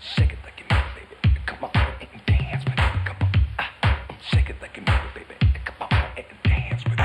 Shake it like you mean it, baby. Come on and dance with it. Come on. Shake it like you mean it, baby. Come on and dance with it.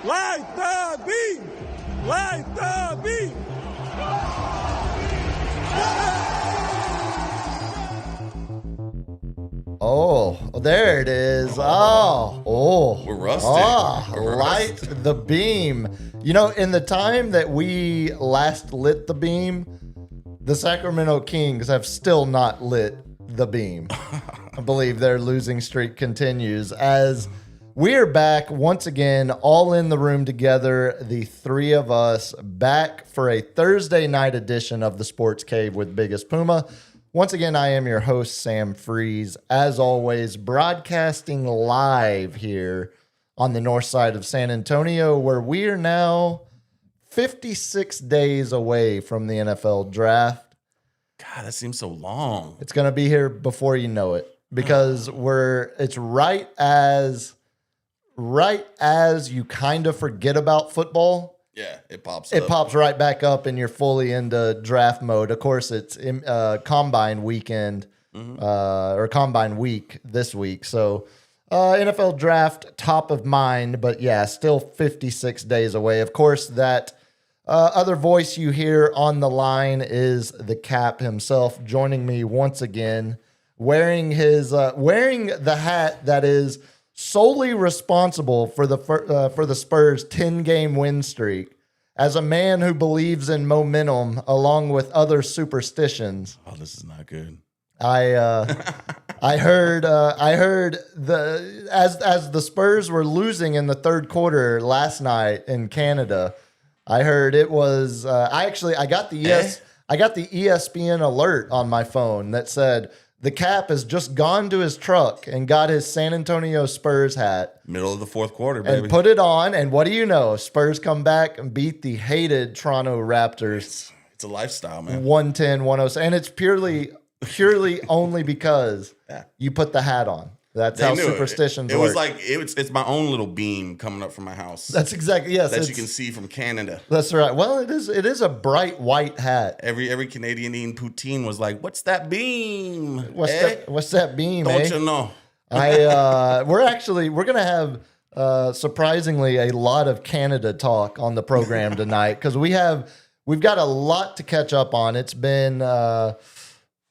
Like the beam! Like the beam! Oh, there it is. We're rusty. We're light the beam. You know, in the time that we last lit the beam, the Sacramento Kings have still not lit the beam. I believe their losing streak continues as we are back once again, all in the room together, the three of us back for a Thursday night edition of the Sports Cave with Biggest Puma. Once again, I am your host, Sam Freeze, as always, broadcasting live here on the north side of San Antonio, where we are now 56 days away from the NFL draft. God, that seems so long. It's going to be here before you know it, because it's right as you kind of forget about football. Yeah, it pops It up. pops right back up and you're fully into draft mode. Of course, it's combine weekend or combine week this week. So NFL draft top of mind, but yeah, still 56 days away. Of course, that other voice you hear on the line is the Cap himself, joining me once again, wearing the hat that is solely responsible for the Spurs' 10-game win streak. As a man who believes in momentum along with other superstitions, Oh, this is not good. I heard as the Spurs were losing in the third quarter last night in Canada, I heard it was I got the ESPN alert on my phone that said the Cap has just gone to his truck and got his San Antonio Spurs hat Middle of the fourth quarter, baby. and put it on. And what do you know? Spurs come back and beat the hated Toronto Raptors It's a lifestyle, man. 110-106. And it's purely only because you put the hat on. That's They how knew superstitions it work. was like it's my own little beam coming up from my house. That's exactly, yes. that you can see from Canada. That's right. Well, it is a bright white hat. Every Canadian eating poutine was like, "What's that beam? What's that beam, Don't eh? you know?" We're gonna have surprisingly a lot of Canada talk on the program tonight because we've got a lot to catch up on. It's been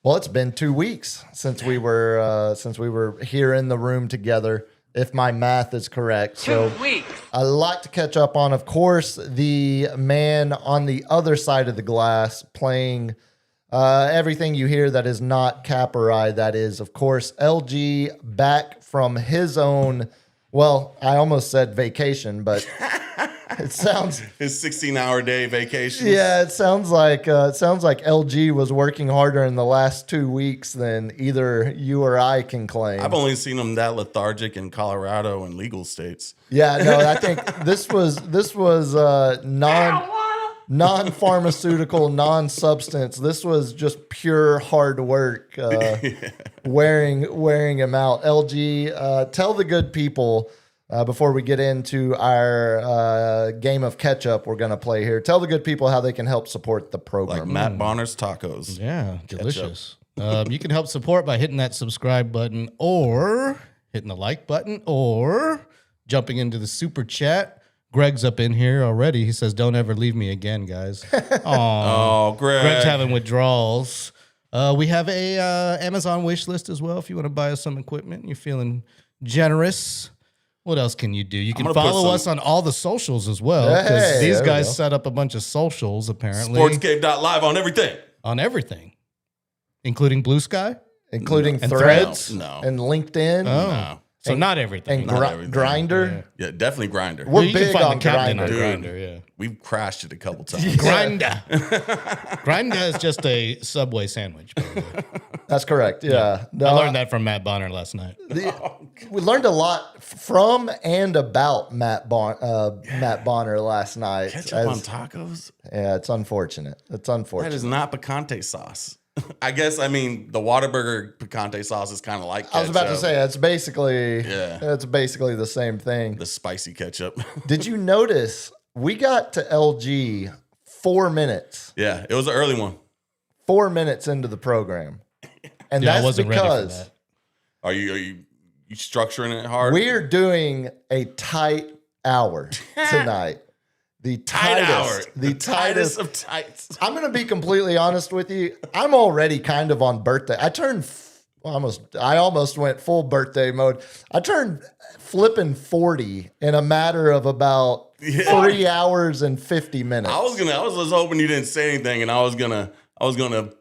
it's been 2 weeks since we were here in the room together, if my math is correct. So 2 weeks. a lot to catch up on. Of course, the man on the other side of the glass playing everything you hear that is not Cap or I, that is, of course, LG back from his own, well, I almost said vacation, but it sounds... His 16-hour day vacation. Yeah, it sounds like LG was working harder in the last 2 weeks than either you or I can claim. I've only seen him that lethargic in Colorado and legal states. Yeah, no, I think this was non-pharmaceutical, non-substance. This was just pure hard work, wearing him out. LG, tell the good people before we get into our game of catch-up we're going to play here. Tell the good people how they can help support the program. Like Matt Bonner's tacos. Yeah, delicious. You can help support by hitting that subscribe button or hitting the like button or jumping into the super chat. Greg's up in here already. He says, "Don't ever leave me again, guys." Oh, Greg. Greg's having withdrawals. We have a Amazon wish list as well if you want to buy us some equipment and you're feeling generous. What else can you do? You can gonna put follow some- us on all the socials as well because Hey, these there we guys go. set up a bunch of socials apparently Sportscave.live on everything. on everything, including Blue Sky. including And Threads Threads? No. and LinkedIn Oh, so not everything. and Not everything. Grinder. Yeah, definitely Grinder. We're you can big find on the captain Grindr. on Dude. Grindr, yeah. We've crashed it a couple times. Grinder. Grinder is just a Subway sandwich. by the way. That's correct. Yeah. No, I learned that from Matt Bonner last night. we learned a lot from and about Matt Bonner last night. Ketchup on tacos? Yeah, it's unfortunate. It's That unfortunate. is not picante sauce. I guess, I mean, the Whataburger picante sauce is kind of like ketchup. I was about to say it's basically Yeah. it's basically the same thing. The spicy ketchup. Did you notice we got to LG 4 minutes? Yeah, it was an early one. 4 minutes into the program. And Yeah, I that's wasn't ready for because that. Are you structuring it hard? we're doing a tight hour tonight. The Tight hour. tightest. The tightest. of tights. I'm going to be completely honest with you. I'm already kind of on birthday. I almost went full birthday mode. I turned flipping 40 in a matter of about 3 hours and 50 minutes. I was just hoping you didn't say anything, and I was gonna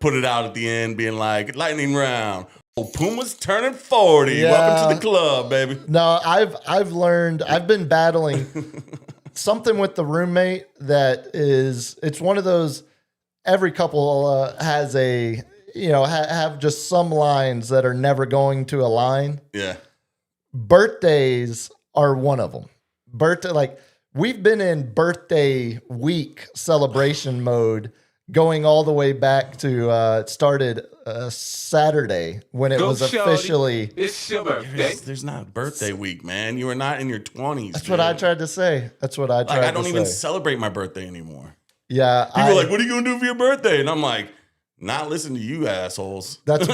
put it out at the end, being like, lightning round. Oh, Puma's turning 40. Yeah. Welcome to the club, baby. No, I've learned. I've been battling something with the roommate it's one of those. Every couple has a have just some lines that are never going to align. Yeah. Birthdays are one of them. We've been in birthday week celebration mode going all the way back to it started Saturday when it was officially. It's your birthday. There's not birthday week, man. You are not in your 20s. That's what I tried to say. I don't even celebrate my birthday anymore. Yeah. People are like, what are you going to do for your birthday? And I'm like, not listen to you assholes. That's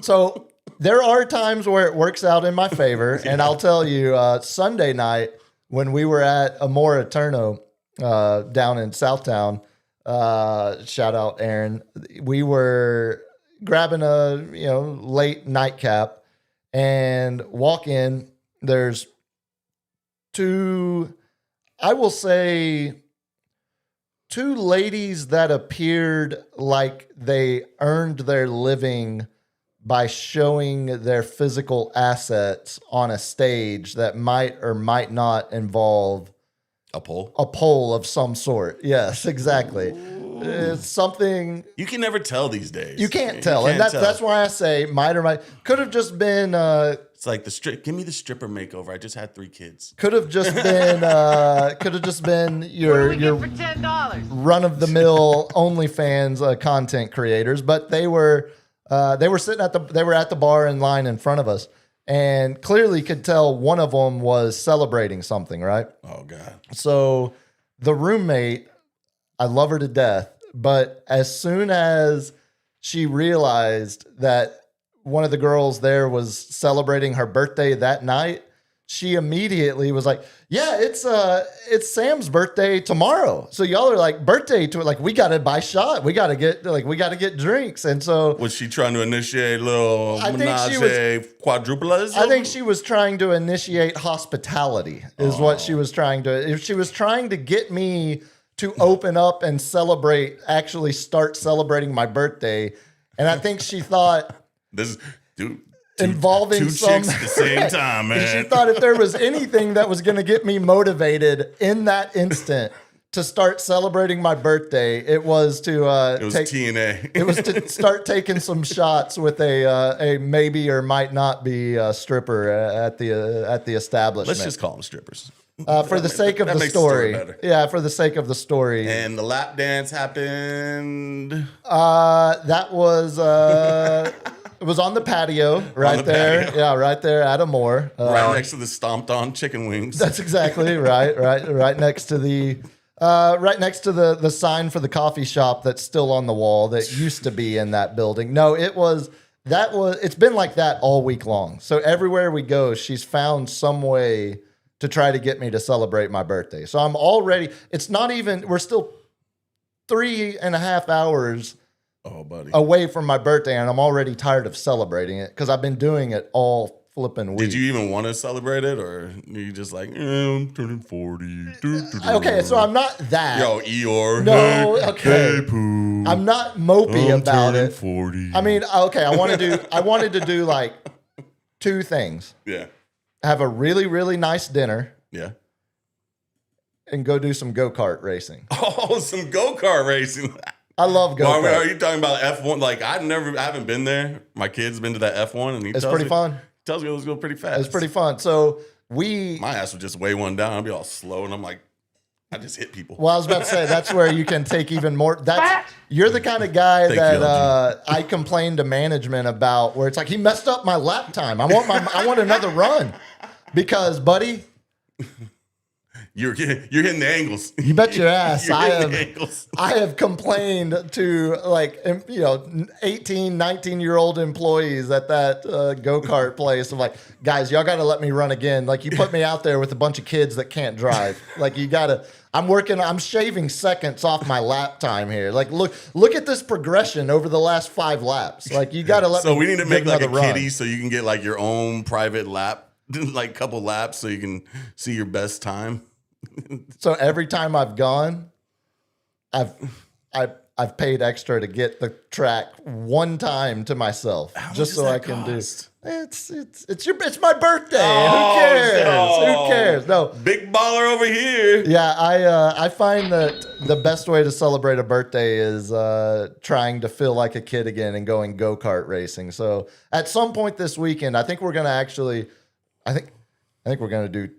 so there are times where it works out in my favor. And I'll tell you, Sunday night when we were at Amor Eterno down in Southtown, shout out Aaron, we were grabbing a late nightcap and walk in. There's two ladies that appeared like they earned their living by showing their physical assets on a stage that might or might not involve A pole? a pole of some sort. Yes, exactly. It's something You can never tell these days. you can't tell. And that's why I say might or might. Could have just been It's like give me the stripper makeover. I just had 3 kids. could have just been your for $10? run of the mill OnlyFans content creators, but they were at the bar in line in front of us, and clearly could tell one of them was celebrating something, right? Oh God. So the roommate, I love her to death, but as soon as she realized that one of the girls there was celebrating her birthday that night, she immediately was like, "Yeah, it's Sam's birthday tomorrow. So y'all are like birthday to it. Like we got to buy shot. We got to get drinks." And so Was she trying to initiate a little I think she menage quadruplism? I think she was trying to initiate hospitality is what she was trying to. If she was trying to get me to open up and actually start celebrating my birthday. And I think she thought This dude. involving two some chicks at the same time, man. She thought if there was anything that was going to get me motivated in that instant to start celebrating my birthday, it was to It was TNA. it was to start taking some shots with a maybe or might not be stripper at the establishment. Let's just call them strippers. For the sake of that the makes the story story. better. Yeah, for the sake of the story. And the lap dance happened. That was it was on the patio right there. patio. Yeah, right there at Amor. Right next to the stomped on chicken wings. That's exactly right. Right next to the sign for the coffee shop that's still on the wall that used to be in that building. No, it's been like that all week long. So everywhere we go, she's found some way to try to get me to celebrate my birthday. So I'm already, we're still 3.5 hours Oh, buddy. away from my birthday, and I'm already tired of celebrating it because I've been doing it all flipping week. Did you even want to celebrate it, or you just like, I'm turning 40. Okay, so I'm not that. Yo, Eeyore. No, hey, okay. Hey, Pooh. I'm not mopey I'm about turning it. 40. I mean, okay, I wanted to do like 2 things. Yeah. Have a really, really nice dinner Yeah. and go do some go-kart racing. Oh, some go-kart racing. I love Well, go-kart. are you talking about F1? Like, I haven't been there. My kid's been to that F1, and It's pretty fun. Tells me it was going pretty fast. It's pretty fun. So My ass would just weigh one down. I'd be all slow, and I'm like, I just hit people. well, I was about to say that's where you can take even more. You're the kind of guy Thank that you, I complain to management about, where it's like he messed up my lap time. I want another run because, buddy, You're hitting the angles. You bet your ass. You're I hitting the have angles. I have complained to 18, 19-year-old employees at that go-kart place. I'm like, guys, y'all got to let me run again. Like, you put me out there with a bunch of kids that can't drive. Like, you got to. I'm shaving seconds off my lap time here. Like, look at this progression over the last 5 laps. Like, you got to let me. So we need to make get like a another run. kitty so you can get like your own private lap, like couple laps, so you can see your best time. So every time I've gone, I've paid extra to get the track one time to myself, much just does so that I can cost? do. It's my birthday. Oh, Who cares? no. Who cares? No. Big baller over here. Yeah, I find that the best way to celebrate a birthday is trying to feel like a kid again and going go-kart racing. So at some point this weekend, I think we're gonna actually, I think we're gonna do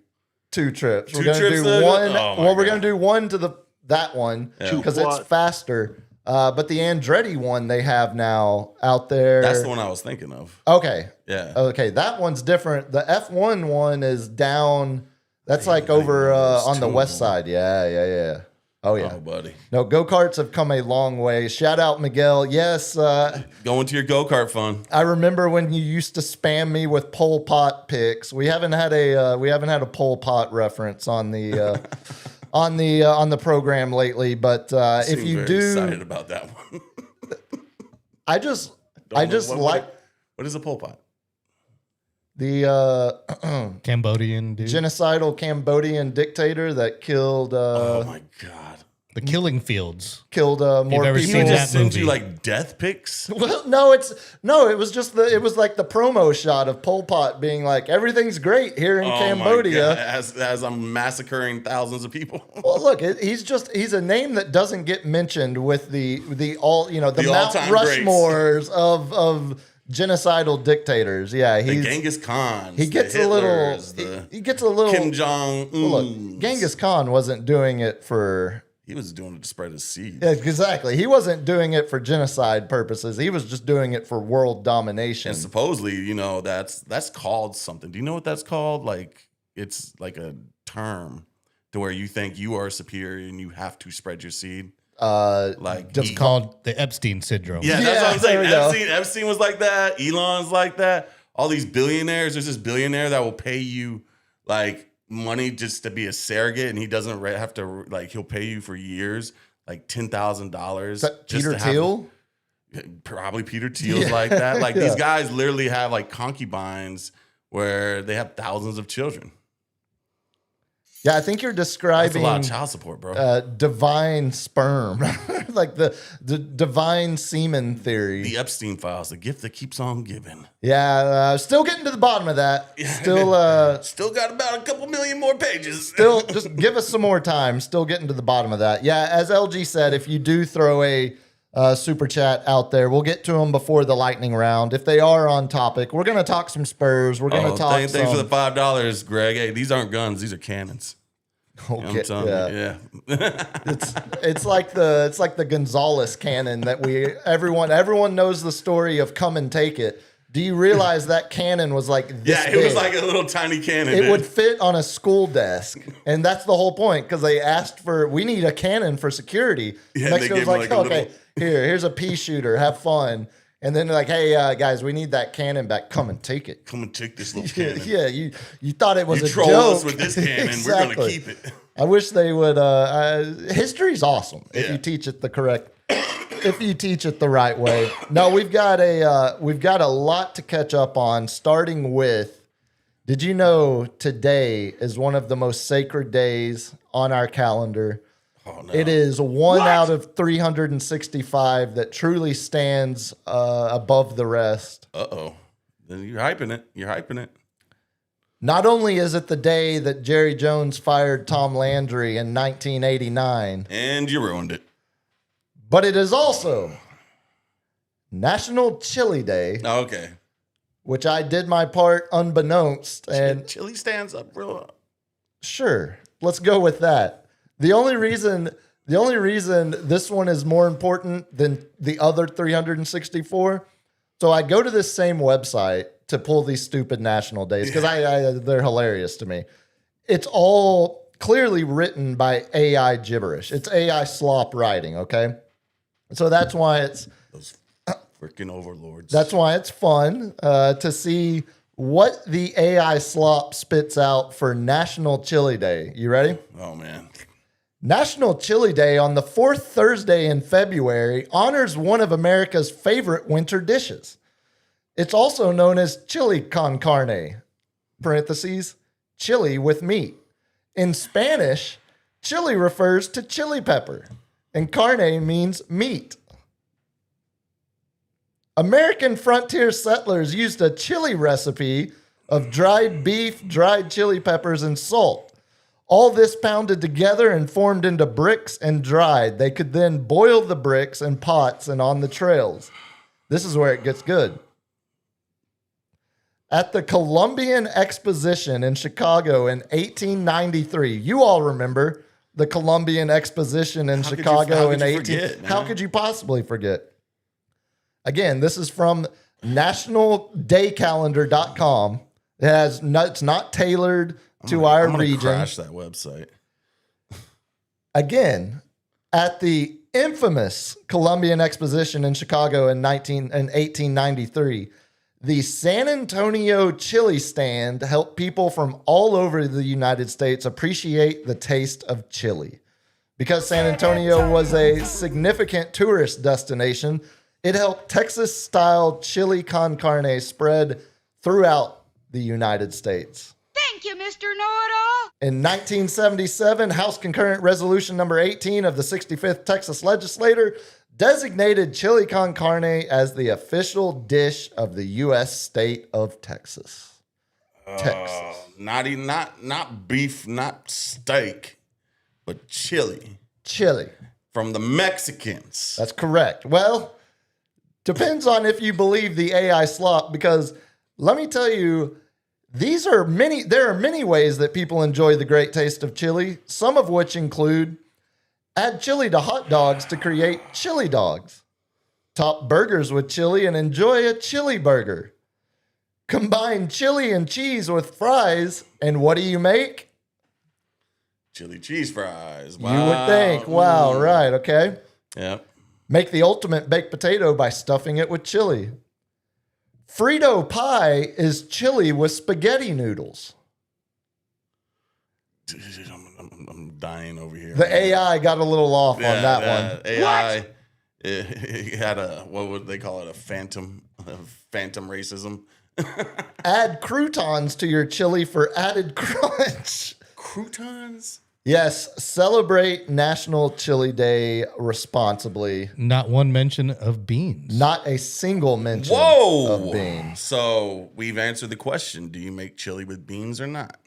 2 trips. We're Two gonna trips do then? one. Oh, my Well, we're God. gonna do one to that one because it's faster. But the Andretti one they have now out there. That's the one I was thinking of. Okay. Yeah. Okay, that one's different. The F1 one is down. That's like over there's on the 2 of west them. side. Yeah. Oh yeah. Oh, buddy. No, go-karts have come a long way. Shout out Miguel. Yes, Going to your go-kart fun. I remember when you used to spam me with Pol Pot pics. We haven't had a Pol Pot reference on the on the program lately. But if Seem you very excited do, about that one. I just What- like what is a Pol Pot? the Cambodian dude. genocidal Cambodian dictator that killed Oh my god. The Killing Fields. killed more ever He people. seen that just sent movie? you like death pics. Well, no, it was just it was like the promo shot of Pol Pot being like, everything's great here in Oh my Cambodia. God. As I'm massacring thousands of people. Well, look, he's a name that doesn't get mentioned with the The Mount all-time Rushmores of genocidal dictators. Yeah, The he's Genghis Khan. he gets a little he gets a little Kim Jong. well, look, Genghis Khan wasn't doing it for He was doing it to spread his seed. yeah, exactly. He wasn't doing it for genocide purposes. He was just doing it for world domination. And supposedly, that's called something. Do you know what that's called? Like, it's like a term to where you think you are superior and you have to spread your seed. Like, just It's called the Epstein syndrome. yeah, that's Yeah, what I'm saying. there we go. Epstein was like that. Elon's like that. All these billionaires. There's this billionaire that will pay you like money just to be a surrogate, and he doesn't have to like. He'll pay you for years, like $10,000. Is that Peter Thiel? Probably Peter Thiel's Yeah. like that. Like Yeah. these guys literally have like concubines where they have thousands of children. Yeah, I think you're That's a describing lot of child support, bro. divine sperm, like the divine semen theory. The Epstein files, the gift that keeps on giving. Yeah, still getting to the bottom of that. Still got about a couple million more pages. Still, just give us some more time. Still getting to the bottom of that. Yeah, as LG said, if you do throw a super chat out there, we'll get to them before the lightning round. If they are on topic, we're gonna talk some Spurs. We're gonna talk thanks for the some. $5, Greg. Hey, these aren't guns; these are cannons. You know what I'm Okay, telling yeah. you? Yeah. It's like the Gonzalez cannon that everyone knows the story of Come and Take It. Do you realize that cannon was like this Yeah, it was big? like a little tiny cannon. It dude. would fit on a school desk, and that's the whole point. Because they asked we need a cannon for security. Yeah, they Mexico was gave them, like, like, a okay, little- here's a pea shooter, have fun. And then they're like, hey guys, we need that cannon back. Come and take it. Come and take this little Yeah, cannon. yeah, you thought it was You a troll joke. us with this cannon, we're gonna Exactly. keep it. I wish they would. History's awesome if Yeah. you teach it if you teach it the right way. No, we've got a lot to catch up on. Starting with, did you know today is one of the most sacred days on our calendar? Oh no. It is one out of 365 that truly stands above the rest. Uh-oh. Then you're hyping it. You're hyping it. Not only is it the day that Jerry Jones fired Tom Landry in 1989, And you ruined it. but it is also National Chili Day, Okay. which I did my part unbeknownst. And Chili stands up real. sure, let's go with that. The only reason this one is more important than the other 364. So I go to this same website to pull these stupid national days because they're hilarious to me. It's all clearly written by AI gibberish. It's AI slop writing, okay? So that's why it's Those freaking overlords. That's why it's fun to see what the AI slop spits out for National Chili Day. You ready? Oh man. National Chili Day on the fourth Thursday in February honors one of America's favorite winter dishes. It's also known as chili con carne, parentheses, chili with meat. In Spanish, chili refers to chili pepper, and carne means meat. American frontier settlers used a chili recipe of dried beef, dried chili peppers, and salt. All this pounded together and formed into bricks and dried. They could then boil the bricks in pots and on the trails. This is where it gets good. At the Columbian Exposition in Chicago in 1893, you all remember the Columbian Exposition in How could you- Chicago how in could you 18. forget, How man? could you possibly forget? Again, this is from nationaldaycalendar.com. It's not tailored to our I'm gonna region. crash that website. Again, at the infamous Columbian Exposition in Chicago in 1893, the San Antonio Chili Stand helped people from all over the United States appreciate the taste of chili. Because San Antonio was a significant tourist destination, it helped Texas-style chili con carne spread throughout the United States. Thank you, Mr. Know-It-All. In 1977, House Concurrent Resolution number 18 of the 65th Texas Legislature designated chili con carne as the official dish of the U.S. state of Texas. Texas. Not beef, not steak, but chili Chili. from the Mexicans. That's correct. Well, depends on if you believe the AI slop, because let me tell you, there are many ways that people enjoy the great taste of chili, some of which include add chili to hot dogs to create chili dogs. Top burgers with chili and enjoy a chili burger. Combine chili and cheese with fries, and what do you make? Chili cheese fries. You would think. Wow, right, okay. Yep. Make the ultimate baked potato by stuffing it with chili. Frito pie is chili with spaghetti noodles. I'm dying over here. The AI got a little off on that one. AI, it had what would they call it? A phantom racism. Add croutons to your chili for added crunch. Croutons? Yes, celebrate National Chili Day responsibly. Not one mention of beans. Not a single mention Whoa! of beans. So we've answered the question: do you make chili with beans or not?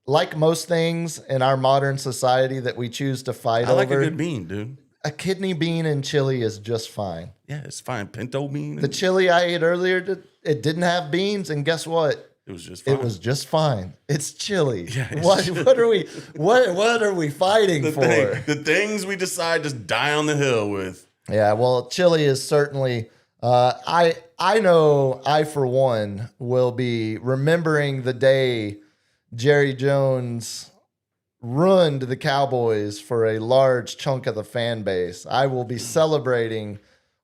Like most things in our modern society that we choose to fight I like over, a good bean, dude. a kidney bean and chili is just fine. Yeah, it's fine. Pinto bean. The chili I ate earlier, it didn't have beans, and guess what? it was just fine. It was just fine. It's chili. Yeah, it's what chili. what are we fighting for? the things we decide to die on the hill with. Yeah, well, chili is certainly. I know I for one will be remembering the day Jerry Jones ruined the Cowboys for a large chunk of the fan base. I will be celebrating,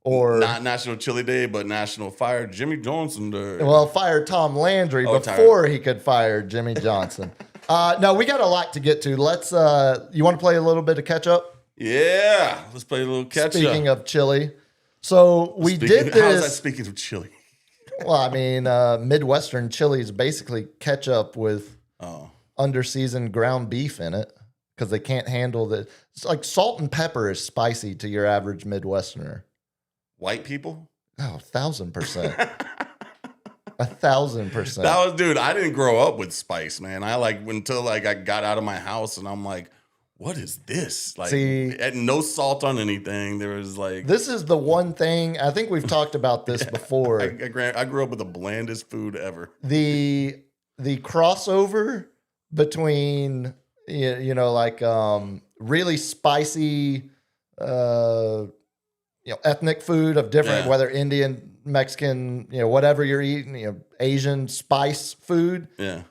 or Not National Chili Day, but National Fire Jimmy Johnson Day. well, fire Tom Landry Oh, before he could fire Jimmy Johnson. No, we got a lot to get to. Let's. You want to play a little bit of catch up? Yeah, let's play a little catch Speaking up. of chili, so we did How's that this. speaking of chili? Well, I mean, Midwestern chili is basically ketchup with Oh, under-seasoned ground beef in it because they can't handle the. It's like salt and pepper is spicy to your average Midwesterner. white people? Oh, 1,000%. 1,000%. That was, dude. I didn't grow up with spice, man. I until I got out of my house, and I'm like, what is this? Like, See- and no salt on anything. There was like, This is the one thing I think we've talked about this before. I grew up with the blandest food ever. the crossover between like really spicy ethnic food of different, Yeah. whether Indian, Mexican, whatever you're eating, Asian spice food. Yeah,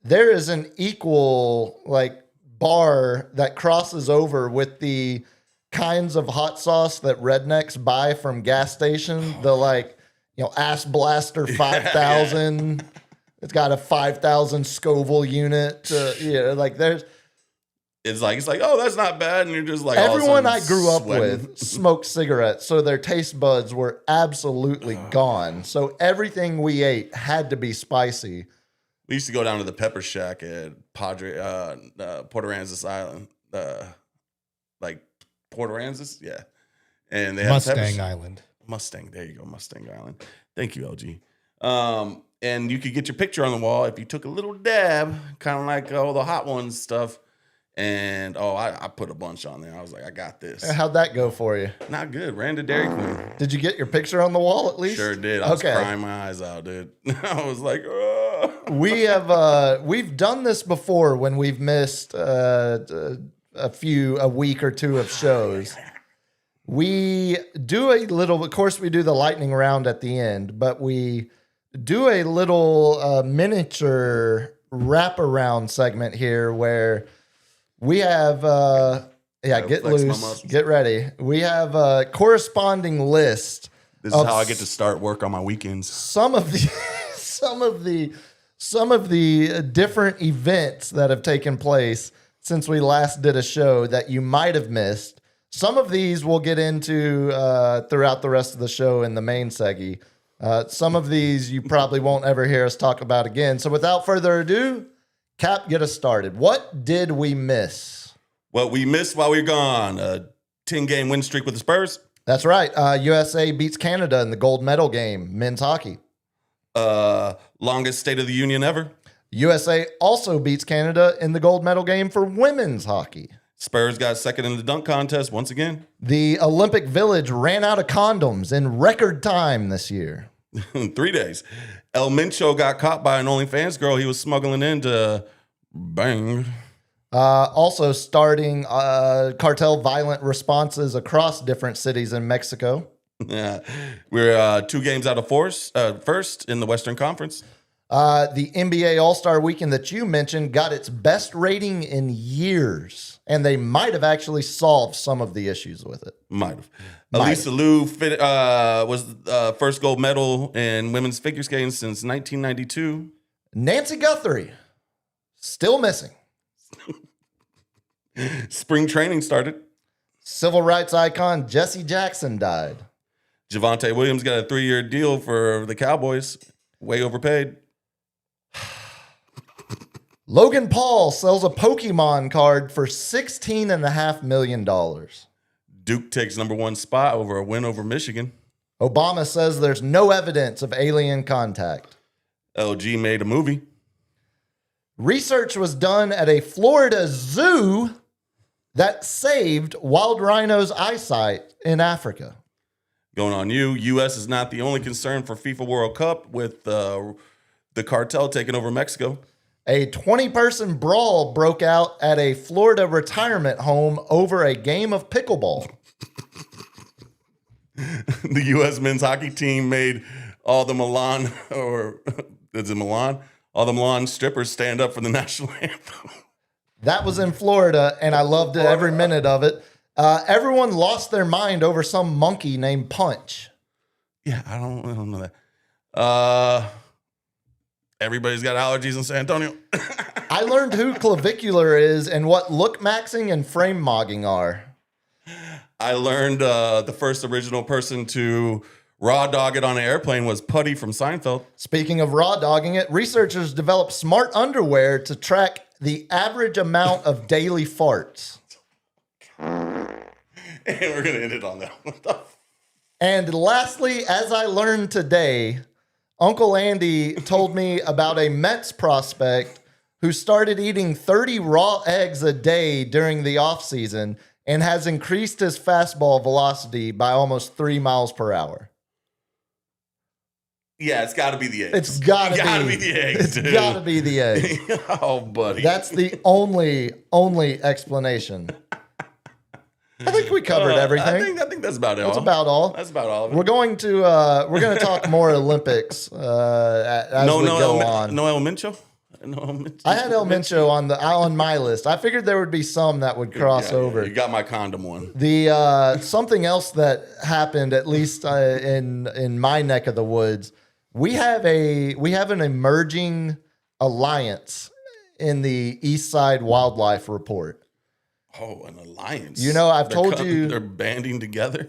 There is an equal like bar that crosses over with the kinds of hot sauce that rednecks buy from gas station. The like, Ass Blaster 5000. It's got a 5,000 Scoville unit. There's It's like, oh, that's not bad. And you're just like, all of a everyone I sudden grew up sweating. with smoked cigarettes, so their taste buds were absolutely gone. So everything we ate had to be spicy. We used to go down to the Pepper Shack at Port Aransas Island. Like Port Aransas? Yeah. And they had Pepper Mustang Shack. Island. Mustang. There you go. Mustang Island. Thank you, LG. And you could get your picture on the wall if you took a little dab, kind of like all the Hot Ones stuff. And I put a bunch on there. I was like, I got this. How'd that go for you? Not good. Ran to Dairy Queen. Did you get your picture on the wall at least? Sure did. I was crying my eyes out, dude. I was like, We've done this before when we've missed a week or two of shows. We do a little, of course, we do the lightning round at the end, but we do a little miniature wraparound segment here where we have, get flex my loose, muscles. get ready. We have a corresponding list. This is how I get to start work on my weekends. Some of the, some of the different events that have taken place since we last did a show that you might have missed. Some of these we'll get into throughout the rest of the show in the main seggy. Some of these you probably won't ever hear us talk about again. So without further ado, Cap, get us started. What did we miss? What we missed while we were gone, a 10-game win streak with the Spurs. That's right. USA beats Canada in the gold medal game, men's hockey. Longest State of the Union ever. USA also beats Canada in the gold medal game for women's hockey. Spurs got second in the dunk contest once again. The Olympic Village ran out of condoms in record time this year. 3 days. El Mincho got caught by an OnlyFans girl he was smuggling into bang. Also starting cartel violent responses across different cities in Mexico. Yeah. We're 2 games out of first in the Western Conference. The NBA All-Star Weekend that you mentioned got its best rating in years, and they might have actually solved some of the issues with it. Might have. Elisa Liu was first gold medal in women's figure skating since 1992. Nancy Guthrie, still missing. Spring training started. Civil rights icon Jesse Jackson died. Javonte Williams got a 3-year deal for the Cowboys. Way overpaid. Logan Paul sells a Pokemon card for $16.5 million. Duke takes #1 spot over a win over Michigan. Obama says there's no evidence of alien contact. LG made a movie. Research was done at a Florida zoo that saved wild rhinos' eyesight in Africa. Going on you. U.S. is not the only concern for FIFA World Cup with the cartel taking over Mexico. A 20-person brawl broke out at a Florida retirement home over a game of pickleball. The U.S. men's hockey team made all the Milan, or is it Milan? All the Milan strippers stand up for the national anthem. That was in Florida, and I loved it every minute of it. Everyone lost their mind over some monkey named Punch. Yeah, I don't know that. Everybody's got allergies in San Antonio. I learned who clavicular is and what look maxing and frame mogging are. I learned the first original person to raw dog it on an airplane was Putty from Seinfeld. Speaking of raw dogging it, researchers developed smart underwear to track the average amount of daily farts. And we're going to end it on that. And lastly, as I learned today, Uncle Andy told me about a Mets prospect who started eating 30 raw eggs a day during the offseason and has increased his fastball velocity by almost 3 miles per hour. Yeah, it's got to be the eggs. It's gotta be the eggs, dude. It's gotta be the eggs. Oh, buddy. That's the only explanation. I think we covered everything. I think that's about it. That's about all. That's about all of it. We're going to talk more Olympics as we go on. No El Mincho? I had El Mencho on my list. I figured there would be some that would cross over. You got my condom one. The something else that happened, at least in my neck of the woods, we have an emerging alliance in the East Side Wildlife Report. Oh, an alliance. You know, I've told you they're banding together.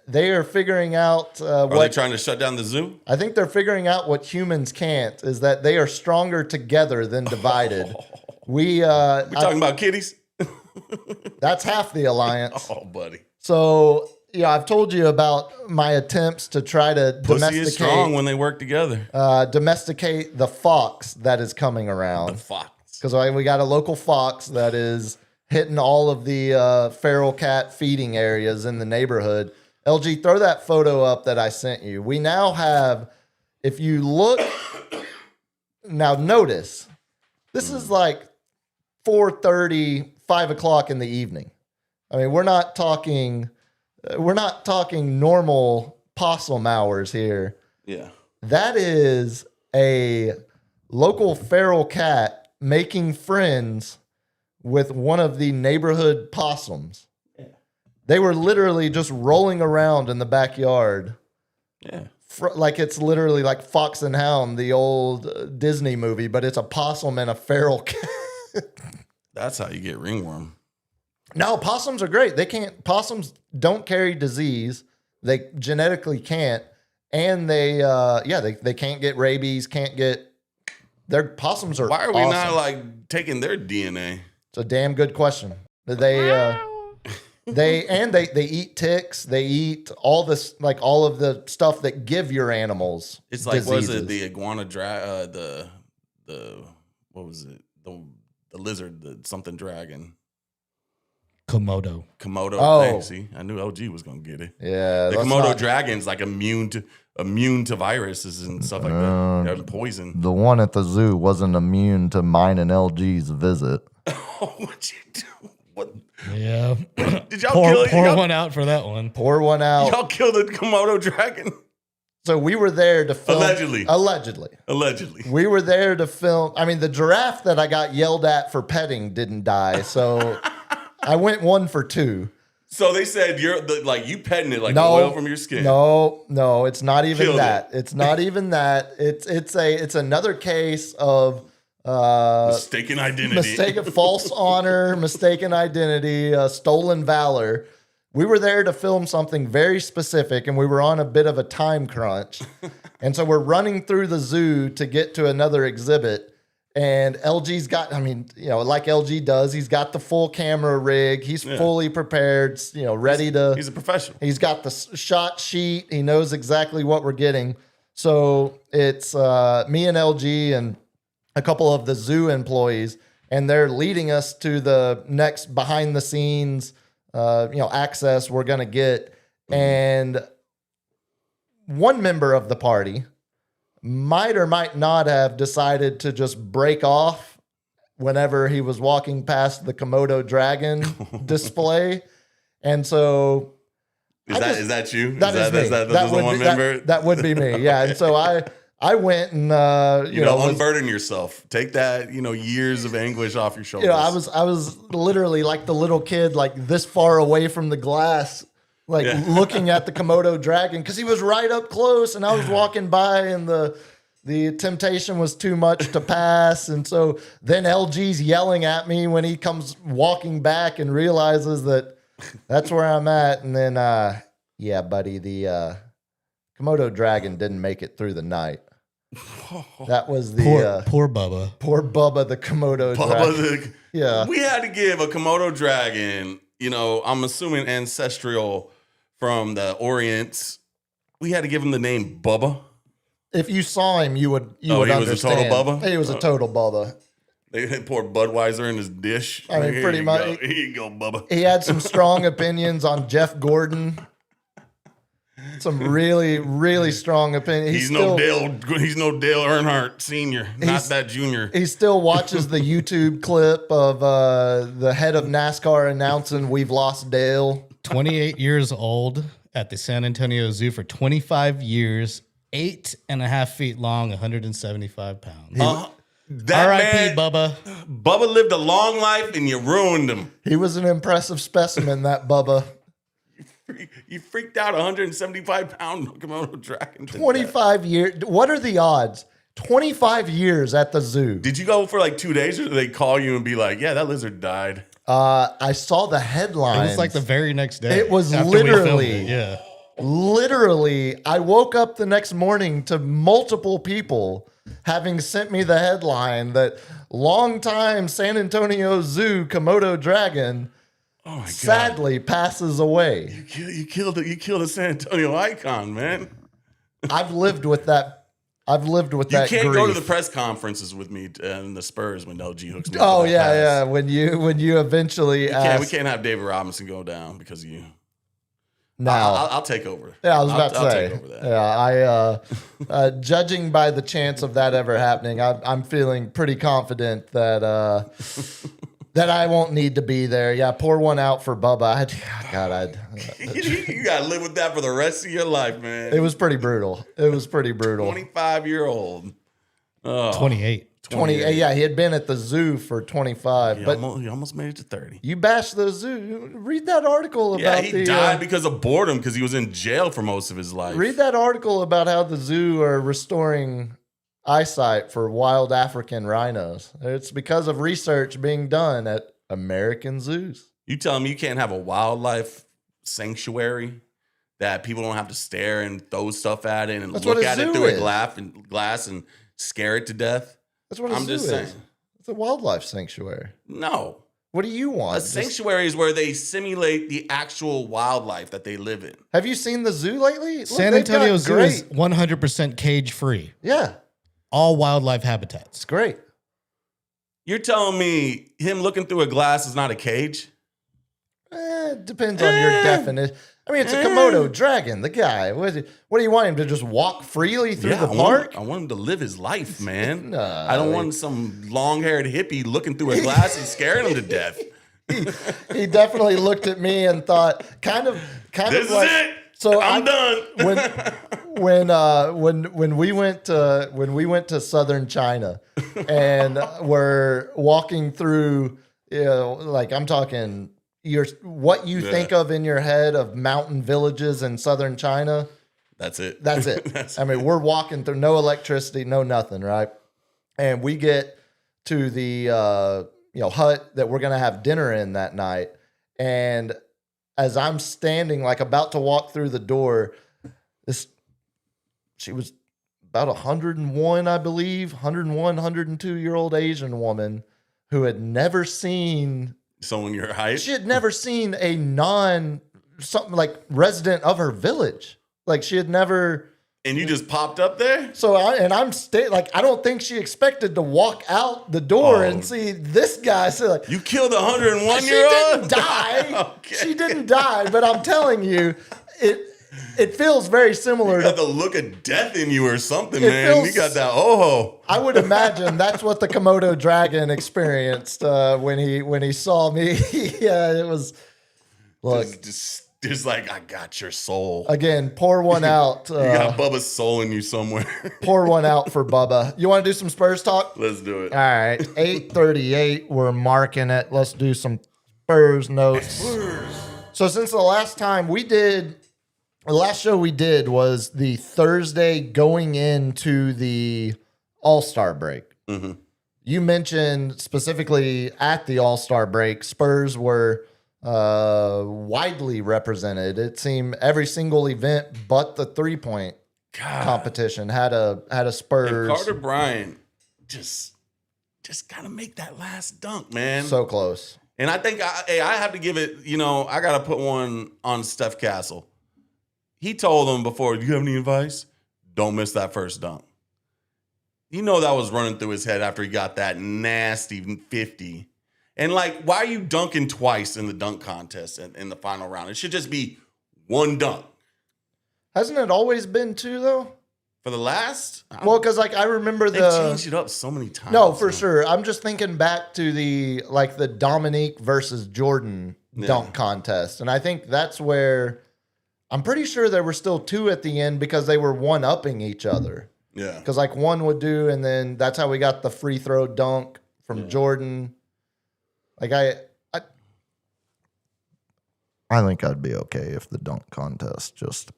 They are figuring out Are they what trying to shut down the zoo? I think they're figuring out what humans can't, is that they are stronger together than divided. We're talking about kitties. That's half the alliance. Oh, buddy. So, yeah, I've told you about my attempts to try to Pussy is strong when they work together. domesticate the fox that is coming around. The fox. Because we got a local fox that is hitting all of the feral cat feeding areas in the neighborhood. LG, throw that photo up that I sent you. We now have, if you look, now notice, this is like 4:30, 5 o'clock in the evening. I mean, we're not talking normal possum hours here. Yeah. That is a local feral cat making friends with one of the neighborhood possums. Yeah. They were literally just rolling around in the backyard. Yeah. Like it's literally like Fox and Hound, the old Disney movie, but it's a possum and a feral cat. That's how you get ringworm. No, possums are great. Possums don't carry disease. They genetically can't. And they can't get rabies, their possums are Why are we awesome. not like taking their DNA? It's a damn good question. They eat ticks. They eat all of the stuff that give your animals. It's like, diseases. was it the iguana the what was it? The lizard, the something dragon. Komodo. Komodo. Oh. Thanks, see, I knew LG was gonna get it. Yeah, The that's Komodo not- dragon's like immune to viruses and stuff like that. They're poison. The one at the zoo wasn't immune to mine and LG's visit. Oh, what'd you do? What Yeah. did y'all Pour kill? one out for that one. Pour one out. Y'all killed the Komodo dragon? So we were there to film. Allegedly. Allegedly. We were there to film. I mean, the giraffe that I got yelled at for petting didn't die. So I went 1 for 2. So they said you petting it like oil from your skin. No, it's not even Killed that. It's not even that. It's another case of Mistaken identity. false honor, mistaken identity, stolen valor. We were there to film something very specific, and we were on a bit of a time crunch. And so we're running through the zoo to get to another exhibit. And LG's got, like LG does, he's got the full camera rig. He's fully prepared, ready to. He's a professional. He's got the shot sheet. He knows exactly what we're getting. So it's me and LG and a couple of the zoo employees, and they're leading us to the next behind the scenes, access we're going to get. And one member of the party might or might not have decided to just break off whenever he was walking past the Komodo dragon display. And so Is that you? that is me. That's the one member? That would be me. Yeah. And so I went and unburden yourself. Take that, years of anguish off your shoulders. I was literally like the little kid, like this far away from the glass, looking at the Komodo dragon, because he was right up close, and I was walking by, and the temptation was too much to pass. And so then LG's yelling at me when he comes walking back and realizes that that's where I'm at. And then, yeah, buddy, the Komodo dragon didn't make it through the night. That was the Poor Bubba. poor Bubba, the Komodo dragon. Yeah. We had to give a Komodo dragon, I'm assuming ancestral from the Orient. We had to give him the name Bubba. If you saw him, you would He was a understand. total Bubba? He was a total Bubba. They had poured Budweiser in his dish. I mean, Here pretty you much. go. Here you go, Bubba. He had some strong opinions on Jeff Gordon. Some really, really strong opinions. He's no Dale Earnhardt Sr., not that junior. He still watches the YouTube clip of the head of NASCAR announcing "We've lost Dale." 28 years old at the San Antonio Zoo for 25 years, 8.5 feet long, 175 pounds. That R.I.P. man, Bubba. Bubba lived a long life and you ruined him. He was an impressive specimen, that Bubba. You freaked out 175-pound Komodo dragon. to death. 25 years. What are the odds? 25 years at the zoo. Did you go for like 2 days, or did they call you and be like, "Yeah, that lizard died"? I saw the It headlines. was like the very next day. It was after we filmed literally- it, yeah. Literally, I woke up the next morning to multiple people having sent me the headline that longtime San Antonio Zoo Komodo dragon Oh my god! sadly passes away. You killed a San Antonio icon, man. I've lived with that. I've lived with You that. can't grief. go to the press conferences with me and the Spurs when LG hooks me. Oh up to that yeah, pass. yeah. When you eventually We asked, can't have David Robinson go down because of you. now. I'll take over. Yeah, I was about I'll to say. take over that. Yeah, judging by the chance of that ever happening, I'm feeling pretty confident that that I won't need to be there. Yeah, pour one out for Bubba. You gotta live with that for the rest of your life, man. It was pretty brutal. It was pretty brutal. 25-year-old. 28. 20. Yeah, he had been at the zoo for 25, He but almost made it to 30. you bashed the zoo. Read that article Yeah, about he the. died because of boredom because he was in jail for most of his life. Read that article about how the zoo are restoring eyesight for wild African rhinos. It's because of research being done at American zoos. You tell me you can't have a wildlife sanctuary that people don't have to stare and throw stuff at it and That's what look a at it zoo through is. a glass and scare it to death? That's what a I'm zoo just is. saying. It's a wildlife sanctuary. No. What do you want? A Just- sanctuary is where they simulate the actual wildlife that they live in. have you seen the zoo lately? Look, San they've Antonio got Zoo is 100% cage free. Yeah, All wildlife habitats. it's great. You're telling me him looking through a glass is not a cage? It depends on your definition. I mean, it's a Komodo dragon. The guy. What do you want him to just walk freely through the park? I want him to live his life, man. No, I don't want some long-haired hippie looking through a glass and scaring him to death. He definitely looked at me and thought, kind of This is like. it. So I'm done. when we went to southern China and we're walking through, like I'm talking what you think of in your head of mountain villages in southern China. That's it. That's it. I mean, we're walking through no electricity, no nothing, right? And we get to the hut that we're gonna have dinner in that night, and as I'm standing, like about to walk through the door, she was about 101, I believe, 101, 102-year-old Asian woman who had never seen, Someone your height. she had never seen a something like resident of her village. Like she had never. And you just popped up there? So I'm I don't think she expected to walk out the door and see this guy. So like, You killed a she 101-year-old? didn't die. Okay. She didn't die, but I'm telling you, it feels very similar You got to. the look of death in you or something, It man. feels- You got that I would imagine that's what the Komodo dragon experienced when he saw me. Yeah, it was. Look just like, I got your soul. again. Pour one out. You got Bubba's soul in you somewhere. Pour one out for Bubba. You want to do some Spurs talk? Let's do it. All right, 8:38. We're marking it. Let's do some Spurs notes. So since the last time the last show we did was the Thursday going into the All-Star break. Mm-hmm. You mentioned specifically at the All-Star break, Spurs were widely represented. It seemed every single event but the 3-point competition had a Spurs. And Carter Bryant just gotta make that last dunk, man. So close. And I think I have to give it, I got to put one on Steph Castle. He told him before, do you have any advice? Don't miss that first dunk. That was running through his head after he got that nasty 50. And why are you dunking twice in the dunk contest in the final round? It should just be one dunk. Hasn't it always been two though? For the last? Well, because I remember They've changed it up so many times. No, for man. sure. I'm just thinking back to the Dominique versus Jordan dunk contest, and I think that's where I'm pretty sure there were still 2 at the end because they were one-upping each other. Yeah. Because like one would do, and then that's how we got the free throw dunk from Jordan. Like I think I'd be okay if the dunk contest just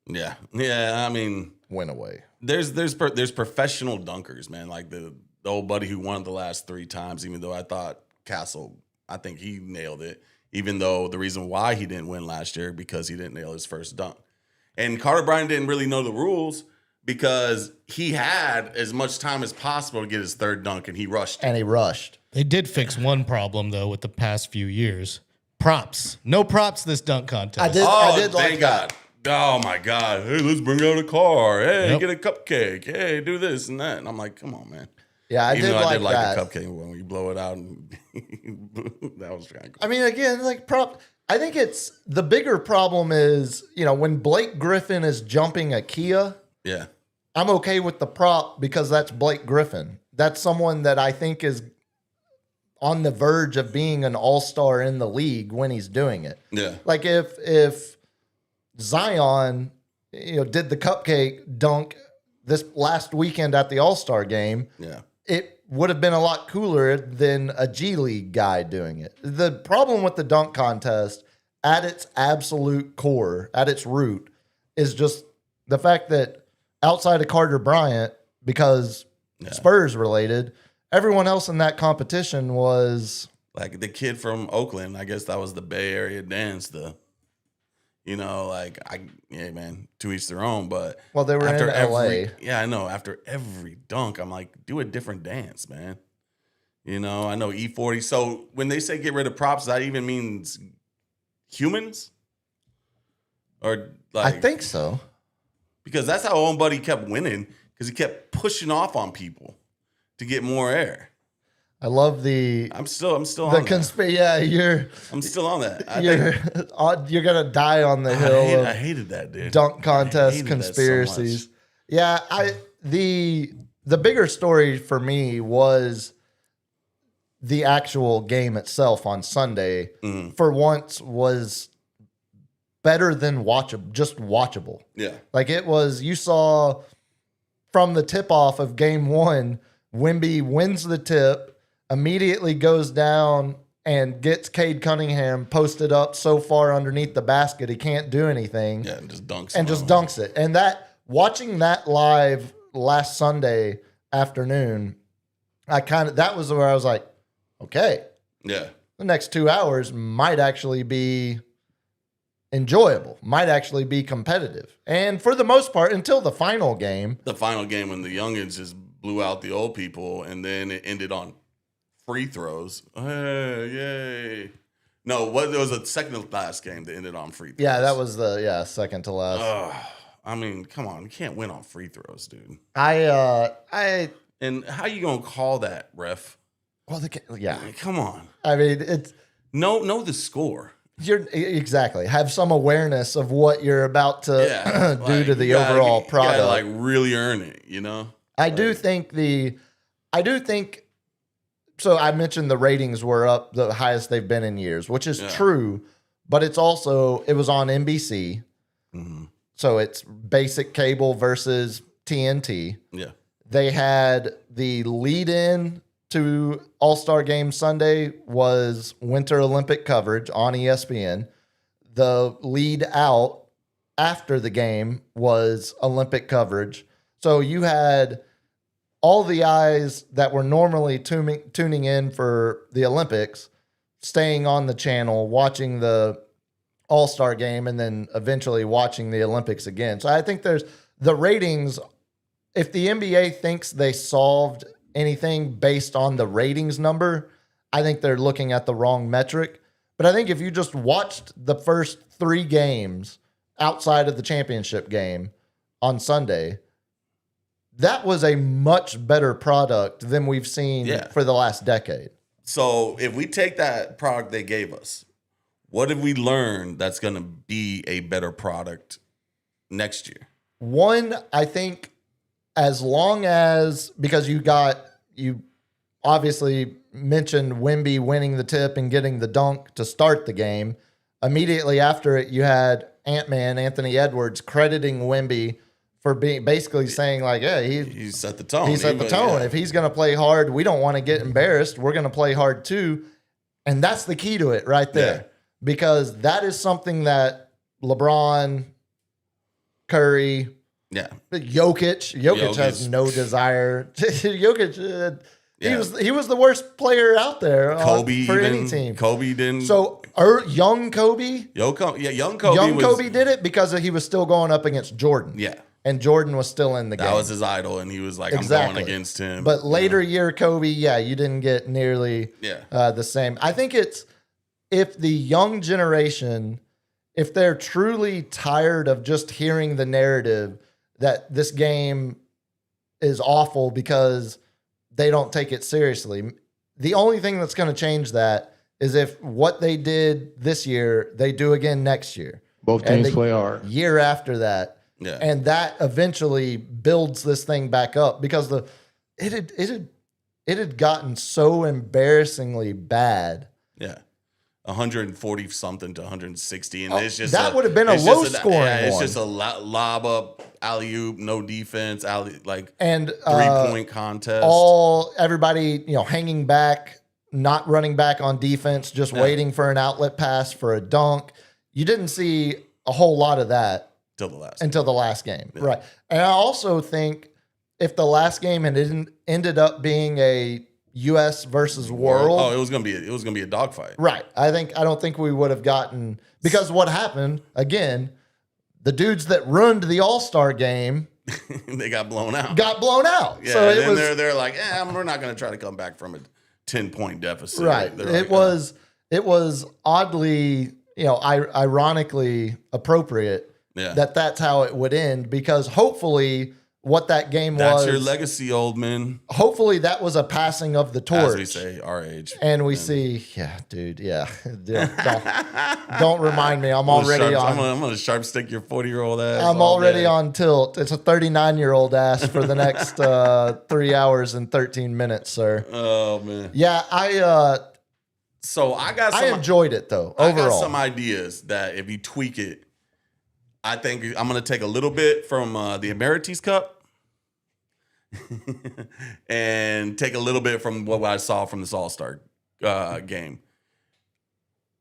Yeah. I mean, went away. there's professional dunkers, man. Like the old buddy who won the last 3 times, even though I thought Castle, I think he nailed it. Even though the reason why he didn't win last year because he didn't nail his first dunk. And Carter Bryant didn't really know the rules because he had as much time as possible to get his third dunk, and he rushed. And he rushed. They did fix one problem though with the past few years. Props. No props this dunk contest. I did Thank like that. God. Oh my God. Hey, let's bring out a car. Hey, Yep. get a cupcake. Hey, do this and that. And I'm like, come on, man. Yeah, I Even did though I did like like that. the cupcake when you blow it out, and that was kind of cool. I mean, again, like I think it's the bigger problem is, when Blake Griffin is jumping a Kia, Yeah. I'm okay with the prop because that's Blake Griffin. That's someone that I think is on the verge of being an all-star in the league when he's doing it. Yeah. Like if Zion, did the cupcake dunk this last weekend at the All-Star game, Yeah. it would have been a lot cooler than a G League guy doing it. The problem with the dunk contest at its absolute core, at its root, is just the fact that outside of Carter Bryant, because Spurs related, everyone else in that competition was Like the kid from Oakland, I guess that was the Bay Area dance. Yeah, man, to each their own. But Well, they were in LA. Yeah, I know. After every dunk, I'm like, do a different dance, man. I know E40. So when they say get rid of props, that even means humans, or I think so. because that's how old buddy kept winning because he kept pushing off on people to get more air. I love the I'm still on that. Yeah, I'm still on that. you're gonna die on the hill I of hated that, dude. dunk I contest hated that so conspiracies. much. Yeah, the bigger story for me was the actual game itself on Sunday. Mm-hmm. For once, was better than watchable. Yeah. Like it was, you saw from the tip off of game 1, Wemby wins the tip, immediately goes down and gets Cade Cunningham posted up so far underneath the basket he can't do anything. Yeah, and just dunks. And just dunks it. And watching that live last Sunday afternoon, that was where I was like, okay, Yeah. the next 2 hours might actually be enjoyable, might actually be competitive. And for the most part, until the final game. The final game when the youngins just blew out the old people, and then it ended on free throws. Hey, yay. No, there was a second to last game that ended on free throws. Yeah, that was the second to last. I mean, come on. You can't win on free throws, dude. And how you going to call that, ref? well, I mean, come on. I mean, it's Know the score. you're exactly have some awareness of what you're about to Yeah. do to the overall You product. gotta, really earn it, you know? I do think so. I mentioned the ratings were up the highest they've been in years, which is true, but it was on NBC. Mm-hmm. So it's basic cable versus TNT. Yeah. They had the lead in to All-Star Game Sunday was Winter Olympic coverage on ESPN. The lead out after the game was Olympic coverage. So you had all the eyes that were normally tuning in for the Olympics staying on the channel, watching the All-Star Game, and then eventually watching the Olympics again. So I think there's the ratings. If the NBA thinks they solved anything based on the ratings number, I think they're looking at the wrong metric. But I think if you just watched the first 3 games outside of the championship game on Sunday, that was a much better product than we've seen for the last decade. So if we take that product they gave us, what have we learned that's going to be a better product next year? One, I think as long as, because you obviously mentioned Wemby winning the tip and getting the dunk to start the game. Immediately after it, you had Ant-Man, Anthony Edwards, crediting Wemby for being basically saying like, yeah, He set the tone. he set the tone. If he's going to play hard, we don't want to get embarrassed. We're going to play hard too. And that's the key to it right there. Yeah. Because that is something that LeBron, Curry, Yeah. Jokic has no desire. Jokic, Yeah. he was the worst player out there Kobe for even, any team. Kobe didn't. So young Kobe, young Kobe. young was, Kobe did it because he was still going up against Jordan. Yeah. And Jordan was still in the game. That was his idol, and he was like, Exactly. I'm going against him. But later year Kobe, yeah, you didn't get nearly the same. I think it's if the young generation, if they're truly tired of just hearing the narrative that this game is awful because they don't take it seriously, the only thing that's going to change that is if what they did this year, they do again next year. Both And teams the play hard. Year after that. Yeah. And that eventually builds this thing back up because it had gotten so embarrassingly bad. Yeah. 140 something to 160. And Oh, it's just that would have been a it's just low-scoring It's one. just a lob up, alley oop, no defense, And 3-point contest. everybody, hanging back, not running back on defense, just waiting for an outlet pass for a dunk. You didn't see a whole lot of that until the last game. Right. And I also think if the last game had ended up being a US versus world. Oh, it was gonna be a dogfight. Right. I don't think we would have gotten, because what happened, again, the dudes that ruined the All-Star game They got blown out. Yeah, So and then they're like, we're not gonna try to come back from a 10-point deficit. Right. They're It was oddly, ironically appropriate that's how it would end, because hopefully what that game that's was. your legacy, old man. Hopefully that was a passing of the torch. As we say, our age. And we see, dude, yeah. Don't remind me. I'm already on. I'm gonna sharp stick your 40-year-old ass. I'm all already day. on tilt. It's a 39-year-old ass for the next 3 hours and 13 minutes, sir. Oh man. Yeah, So I enjoyed it though. I Overall, got some ideas that if you tweak it, I think I'm gonna take a little bit from the Amerites Cup. And take a little bit from what I saw from this All-Star game.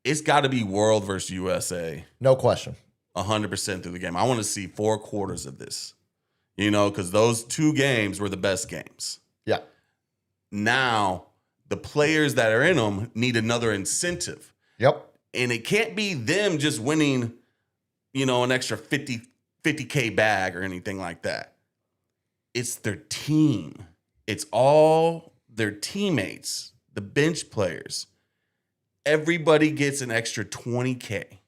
It's got to be World versus USA. No question. 100% through the game. I want to see 4 quarters of this. Because those 2 games were the best games. Yeah. Now, the players that are in them need another incentive. Yep. And it can't be them just winning, an extra 50K bag or anything like that. It's their team. It's all their teammates, the bench players. Everybody gets an extra 20K.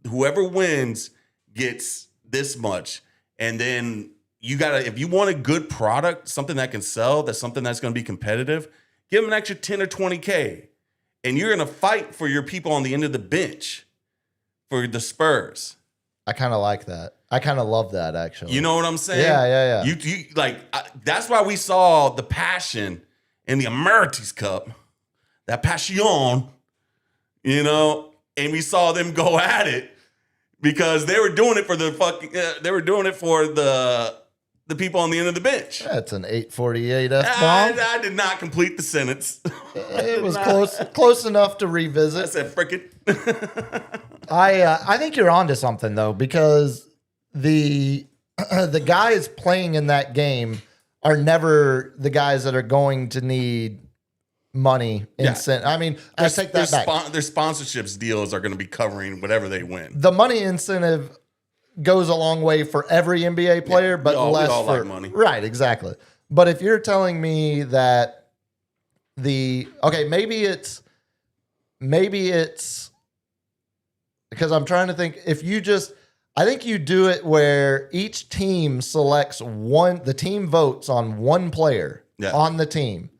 Whoever wins gets this much. And then if you want a good product, something that can sell, that's something that's going to be competitive, give them an extra 10 or 20K. And you're going to fight for your people on the end of the bench for the Spurs. I kind of like that. I kind of love that, actually. You know what I'm saying? Yeah. You that's why we saw the passion in the Amerites Cup, that passion, and we saw them go at it because they were doing it for the people on the end of the bench. That's an 848 F-bomb. I did not complete the sentence. It was close enough to revisit. I said, frickin'. I think you're onto something though, because the guys playing in that game are never the guys that are going to need money. I mean, I take that back. Their sponsorships deals are going to be covering whatever they win. The money incentive goes a long way for every NBA player, but we less all for like money. Right, exactly. But if you're telling me that maybe it's because I'm trying to think, I think you do it where each team selects the team votes on one player on the team.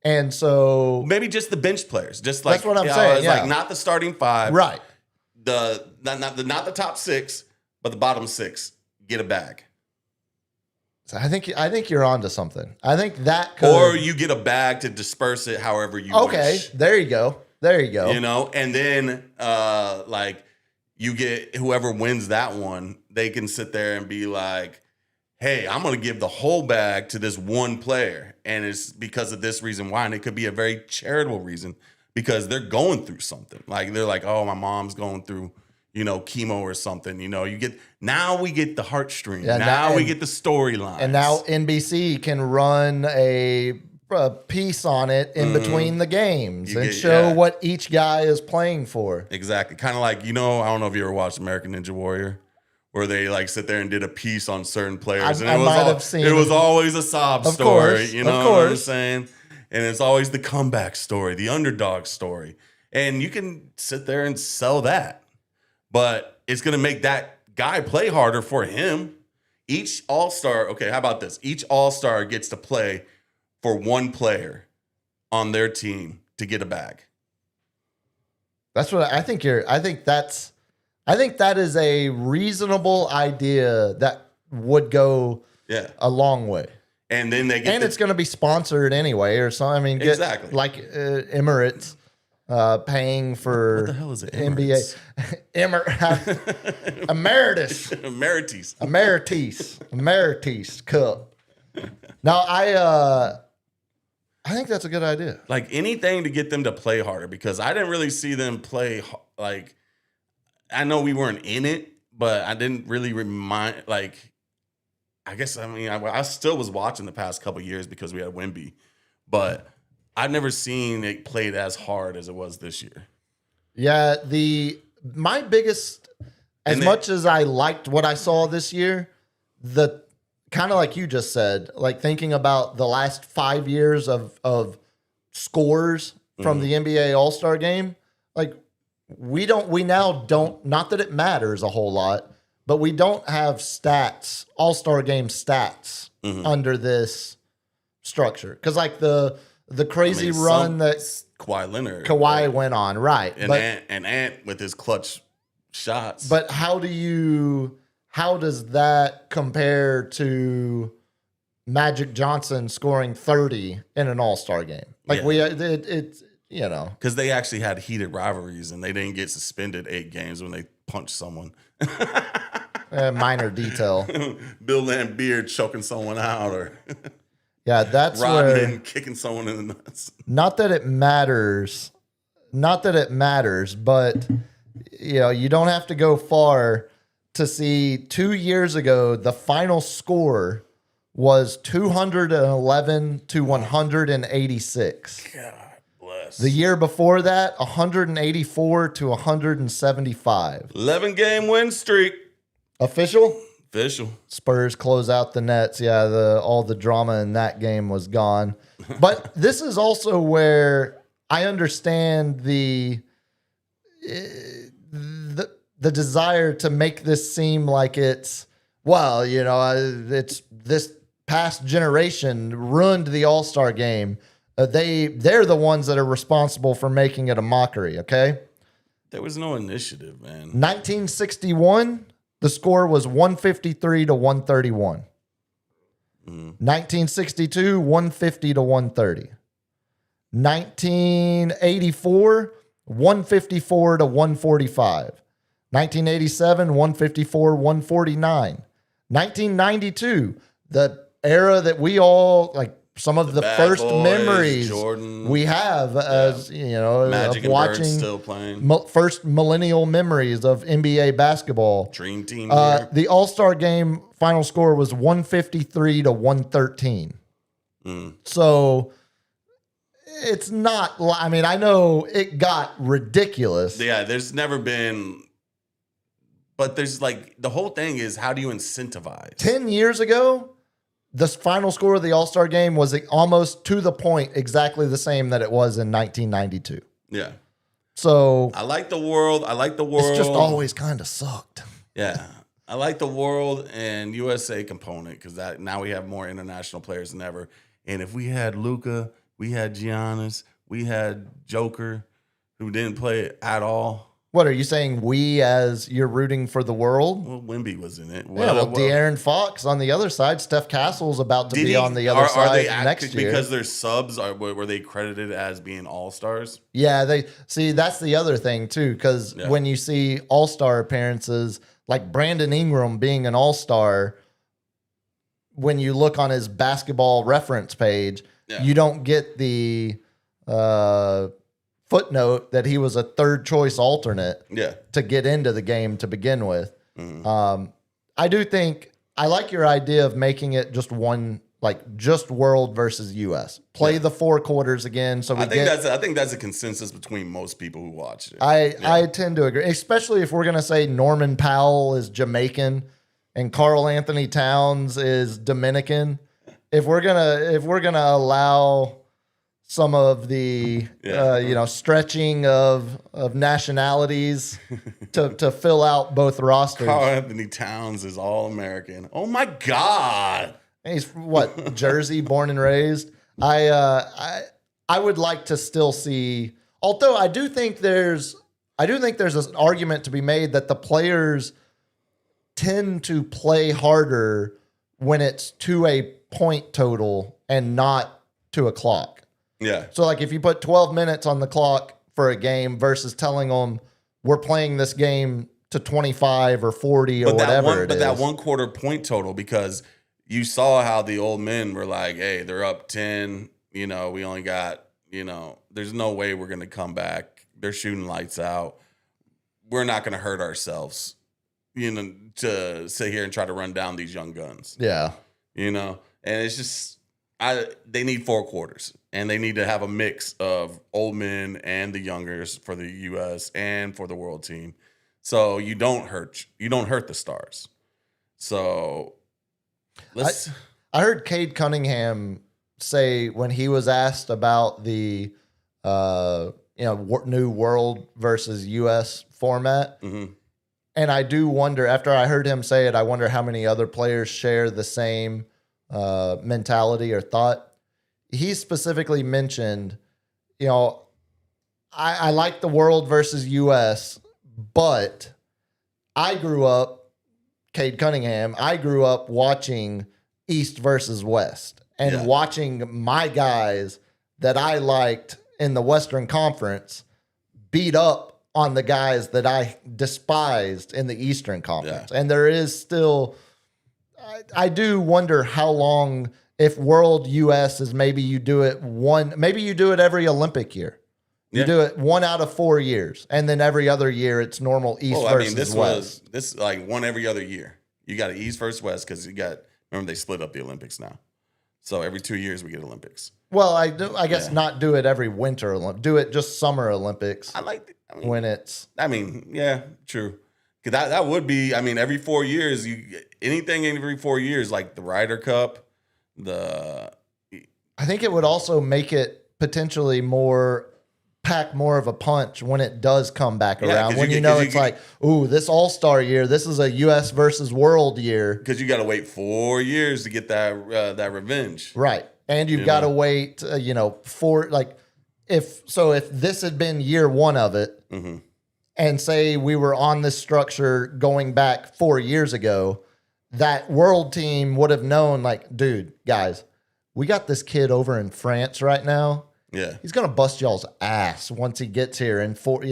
And so maybe just the bench players, just like that's what I'm saying. It's like not the starting 5, right? Not the top 6, but the bottom 6 get a bag. So I think you're onto something. I think that could, or you get a bag to disperse it however you wish. There you go. And then you get whoever wins that one, they can sit there and be like, hey, I'm going to give the whole bag to this one player. And it's because of this reason why. And it could be a very charitable reason because they're going through something. Like they're like, oh, my mom's going through, chemo or something. Now we get the heartstring. Yeah, now we get the storyline. And now NBC can run a piece on it in between the games and show what each guy is playing for. Exactly. Kind of like, I don't know if you ever watched American Ninja Warrior, where they like sit there and did a piece on certain players. I might have seen it was always a sob Of story. course, You know of what I'm course. saying? And it's always the comeback story, the underdog story. And you can sit there and sell that. But it's going to make that guy play harder for him. Each All-Star, okay, how about this? Each All-Star gets to play for one player on their team to get a bag. That's what I think I think that is a reasonable idea that would go Yeah. a long way. And then they get And it's going to be sponsored anyway or something. I mean, Exactly. like Emirates paying for What the hell is it? NBA Emeritus. Emeritus Cup. Now I think that's a good idea. Like anything to get them to play harder because I didn't really see them play like I know we weren't in it, but I didn't really I still was watching the past couple years because we had Wemby, but I've never seen it played as hard as it was this year. Yeah, my biggest, much as I liked what I saw this year, the kind of like you just said, like thinking about the last 5 years of scores from the NBA All-Star game, like we now don't, not that it matters a whole lot, but we don't have stats, All-Star game stats under this structure. Because like the crazy run that Kawhi Leonard, Kawhi went on, right? and Ant with his clutch shots. But how does that compare to Magic Johnson scoring 30 in an All-Star game? Like it's because they actually had heated rivalries and they didn't get suspended 8 games when they punched someone. minor detail. Bill Laimbeer choking someone out or Yeah, that's where Rodman kicking someone in the nuts. not that it matters, but you don't have to go far to see 2 years ago the final score was 211 to 186. God bless. The year before that, 184 to 175. 11-game win streak. Official? Official. Spurs close out the Nets. Yeah, all the drama in that game was gone. But this is also where I understand the desire to make this seem like it's this past generation ruined the All-Star game. They're the ones that are responsible for making it a mockery. Okay, There was no initiative, man. 1961. The score was 153 to 131. 1962, 150 to 130. 1984, 154 to 145. 1987, 154, 149. 1992, the era that we all like. Some of the Bad first Boys, memories Jordan, we have as Magic of and watching Bird still playing. first millennial memories of NBA basketball. Dream team here. The All-Star game final score was 153 to 113. So it's not, I mean, I know it got ridiculous. Yeah, there's never been, but there's like, the whole thing is how do you incentivize? 10 years ago, the final score of the All-Star game was almost to the point exactly the same that it was in 1992. Yeah. So I like the world. it's just always kind of sucked. Yeah. I like the world and USA component because that now we have more international players than ever. And if we had Luka, we had Giannis, we had Joker, who didn't play at all. What are you saying? We, as you're rooting for the world? Well, Wimby was in it. Yeah, well, De'Aaron Fox on the other side. Steph Castle's about to Did be he- on the other are side they next year. because they're subs? Were they credited as being all-stars? Yeah, they see that's the other thing too, because Yeah. when you see all-star appearances, like Brandon Ingram being an all-star, when you look on his basketball reference page, Yeah. you don't get the footnote that he was a third choice alternate Yeah. to get into the game to begin with. Mhm. I do think I like your idea of making it just one, like just world versus US. Play the 4 quarters again, so we I think get. that's a consensus between most people who watched it. I tend to agree, especially if we're gonna say Norman Powell is Jamaican and Carl Anthony Towns is Dominican. If we're gonna allow some of the stretching of nationalities to fill out both rosters. Carl Anthony Towns is all-American. Oh my God. He's what, Jersey, born and raised. I would like to still see. Although I do think there's an argument to be made that the players tend to play harder when it's to a point total and not to a clock. Yeah. So like if you put 12 minutes on the clock for a game versus telling them we're playing this game to 25 or 40 or whatever it is. That 1 quarter point total, because you saw how the old men were like, hey, they're up 10. We only got, there's no way we're going to come back. They're shooting lights out. We're not going to hurt ourselves, to sit here and try to run down these young guns, Yeah. And it's just, they need 4 quarters, and they need to have a mix of old men and the youngers for the U.S. and for the world team. So you don't hurt the stars. So let's. I heard Cade Cunningham say when he was asked about the new world versus U.S. format, Mhm. and I do wonder, after I heard him say it, I wonder how many other players share the same mentality or thought. He specifically mentioned, I like the world versus U.S., but I grew up, Cade Cunningham, I grew up watching East versus West and watching my guys that I liked in the Western Conference beat up on the guys that I despised in the Eastern Conference. And there is still, I do wonder how long, if World US is maybe you do it every Olympic year. You do it 1 out of 4 years, and then every other year it's normal East versus West. This like one every other year. You got an East versus West because remember they split up the Olympics now. So every 2 years we get Olympics. Well, I guess not do it every winter Olympics. Do it just summer Olympics. When it's. Yeah, true. Because that would be, every 4 years, anything every 4 years, like the Ryder Cup, I think it would also make it potentially pack more of a punch when it does come back around. When it's like, ooh, this All-Star year, this is a U.S. versus world year. Because you got to wait 4 years to get that revenge. Right. And you've got to wait, if this had been year 1 of it, and say we were on this structure going back 4 years ago, that world team would have known, like, dude, guys, we got this kid over in France right now. Yeah. He's gonna bust y'all's ass once he gets here in 4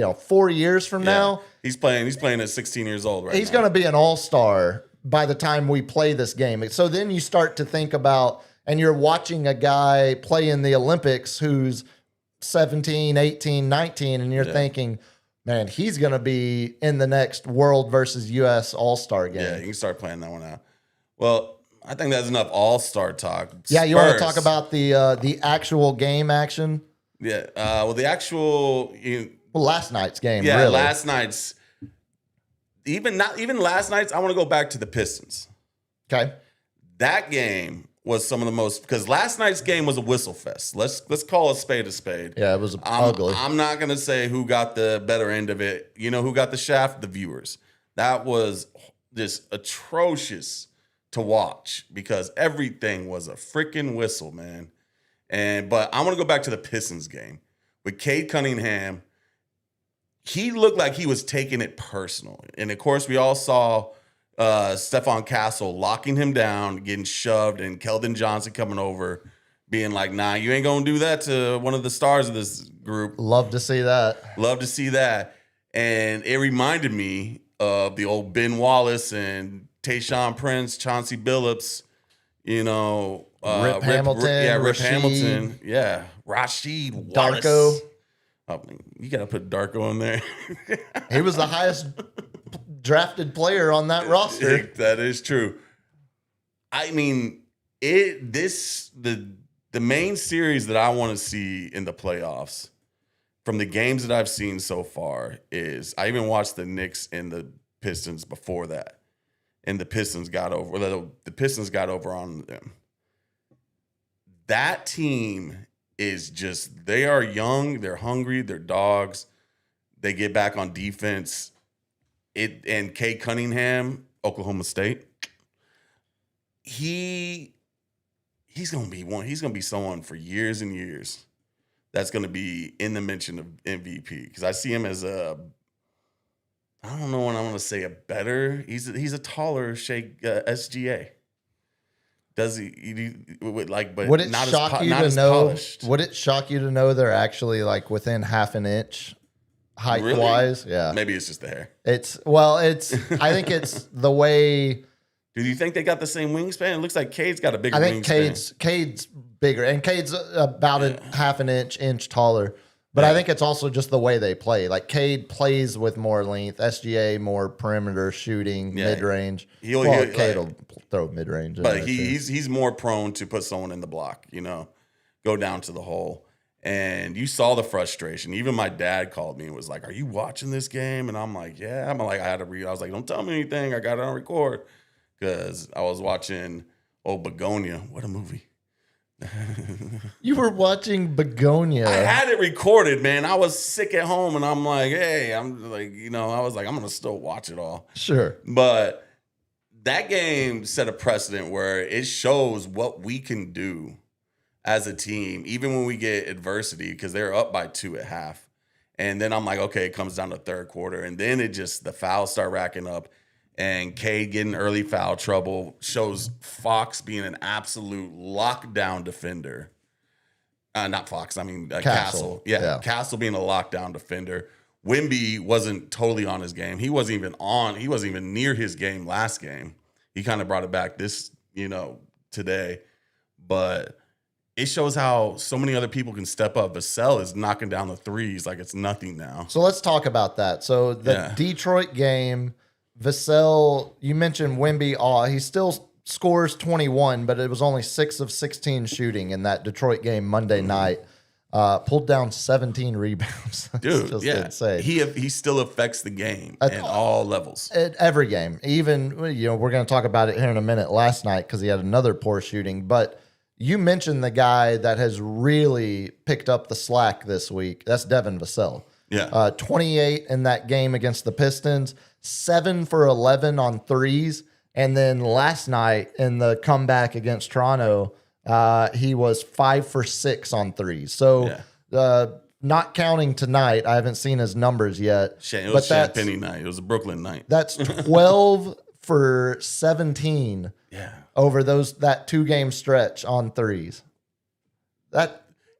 years from now. He's playing at 16 years old right now. He's gonna be an all-star by the time we play this game. So then you start to think about, and you're watching a guy play in the Olympics who's 17, 18, 19, and you're thinking, man, he's going to be in the next World versus U.S. All-Star game. Yeah, you can start playing that one out. Well, I think that's enough All-Star talk. Yeah, you want to talk about the actual game action? Yeah, the actual... last night's game, yeah, really. last night's... Even last night's, I want to go back to the Pistons. Okay. That game was some of the most... Because last night's game was a whistle fest. Let's call a spade a spade. Yeah, it was ugly. I'm not going to say who got the better end of it. You know who got the shaft? The viewers. That was just atrocious to watch because everything was a freaking whistle, man. But I want to go back to the Pistons game with Cade Cunningham. he looked like he was taking it personal. And of course, we all saw Stephon Castle locking him down, getting shoved, and Keldon Johnson coming over, being like, nah, you ain't going to do that to one of the stars of this group. Love to see that. Love to see that. And it reminded me of the old Ben Wallace and Tayshaun Prince, Chauncey Billups, you know. Rip Hamilton. Rip Rasheed. Hamilton. Yeah. Rasheed Wallace. Darko. Oh, you got to put Darko in there. He was the highest drafted player on that roster. That is true. I mean, the main series that I want to see in the playoffs from the games that I've seen so far is I even watched the Knicks and the Pistons before that. And the Pistons got over on them. That team is just, they are young, they're hungry, they're dogs. They get back on defense. And Cade Cunningham, Oklahoma State, he's gonna be someone for years and years that's gonna be in the mention of MVP. Because I see him as I don't know what I want to say, he's a taller SGA. Does he like, but Would it not shock as, you not to as know? polished. Would it shock you to know they're actually like within half an inch height Really? wise? Yeah. Maybe it's just the hair. I think it's the way. Do you think they got the same wingspan? It looks like Cade's got a bigger I think wingspan. Cade's bigger, and Cade's about a half an inch taller. But I think it's also just the way they play. Like Cade plays with more length, SGA more perimeter shooting, mid range. Cade will throw mid range, but he's more prone to put someone in the block. You know, go down to the hole. And you saw the frustration. Even my dad called me and was like, "Are you watching this game?" And I'm like, "Yeah." I had to read. I was like, "Don't tell me anything. I got it on record." Because I was watching Begonia. What a movie. You were watching Begonia. I had it recorded, man. I was sick at home and I'm like, hey, I'm like, you know, I was like, I'm going to still watch it all. Sure. But that game set a precedent where it shows what we can do as a team, even when we get adversity, because they're up by 2 at half. And then I'm like, okay, it comes down to third quarter. And then the fouls start racking up. And Cade getting early foul trouble shows Fox being an absolute lockdown defender. Not Fox, I mean Castle. Yeah, Castle being a lockdown defender. Wemby wasn't totally on his game. He wasn't even near his game last game. He kind of brought it back today. But it shows how so many other people can step up. Vassell is knocking down the threes like it's nothing now. So let's talk about that. So the Detroit game, Vassell, you mentioned Wemby. He still scores 21, but it was only 6 of 16 shooting in that Detroit game Monday night. Pulled down 17 rebounds. Dude, just yeah. insane. He still affects the game at all levels. At every game. Even, we're going to talk about it here in a minute last night because he had another poor shooting. But you mentioned the guy that has really picked up the slack this week. That's Devin Vassell. Yeah. 28 in that game against the Pistons, 7 for 11 on threes. And then last night in the comeback against Toronto, he was 5 for 6 on threes. So not counting tonight, I haven't seen his numbers yet. It was Champagne night. It was a Brooklyn night. That's 12 for 17 over that 2-game stretch on threes.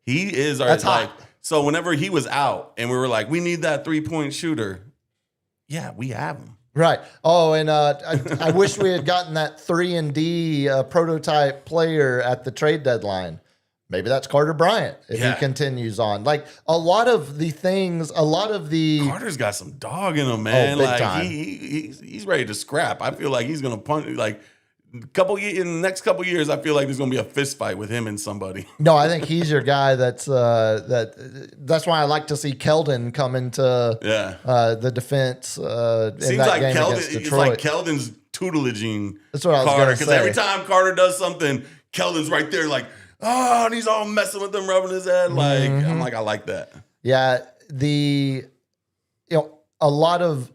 He is that's hot. So whenever he was out and we were like, we need that 3-point shooter. Yeah, we have him. Right. Oh, and I wish we had gotten that 3-and-D prototype player at the trade deadline. Maybe that's Carter Bryant if he continues on. Like a lot of the Carter's got some dog in him, man. Big time. He's ready to scrap. I feel like he's gonna punch in the next couple years. I feel like there's gonna be a fist fight with him and somebody. No, I think he's your guy. That's why I like to see Keldon come into the defense. Seems like Keldon. It's like Keldon's tutelaging. That's what I was Carter, going to because say. every time Carter does something, Keldon's right there, like, oh, and he's all messing with him, rubbing his head. Like I'm like, I like that. Yeah, a lot of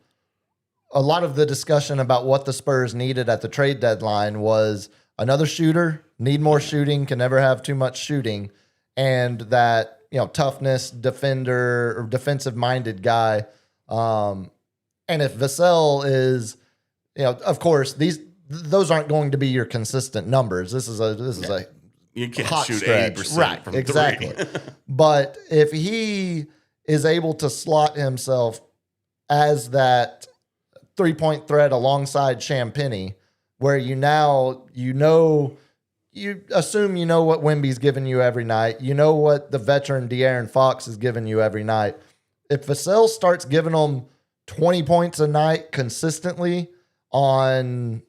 the discussion about what the Spurs needed at the trade deadline was another shooter, need more shooting, can never have too much shooting, and that, toughness, defender, or defensive-minded guy And if Vassell is, of course, those aren't going to be your consistent numbers. This is a You can't hot shoot stretch. 80% Right, from exactly. three. But if he is able to slot himself as that 3-point threat alongside Champagnie, where you assume you know what Wemby's giving you every night. You know what the veteran De'Aaron Fox is giving you every night. If Vassell starts giving them 20 points a night consistently on,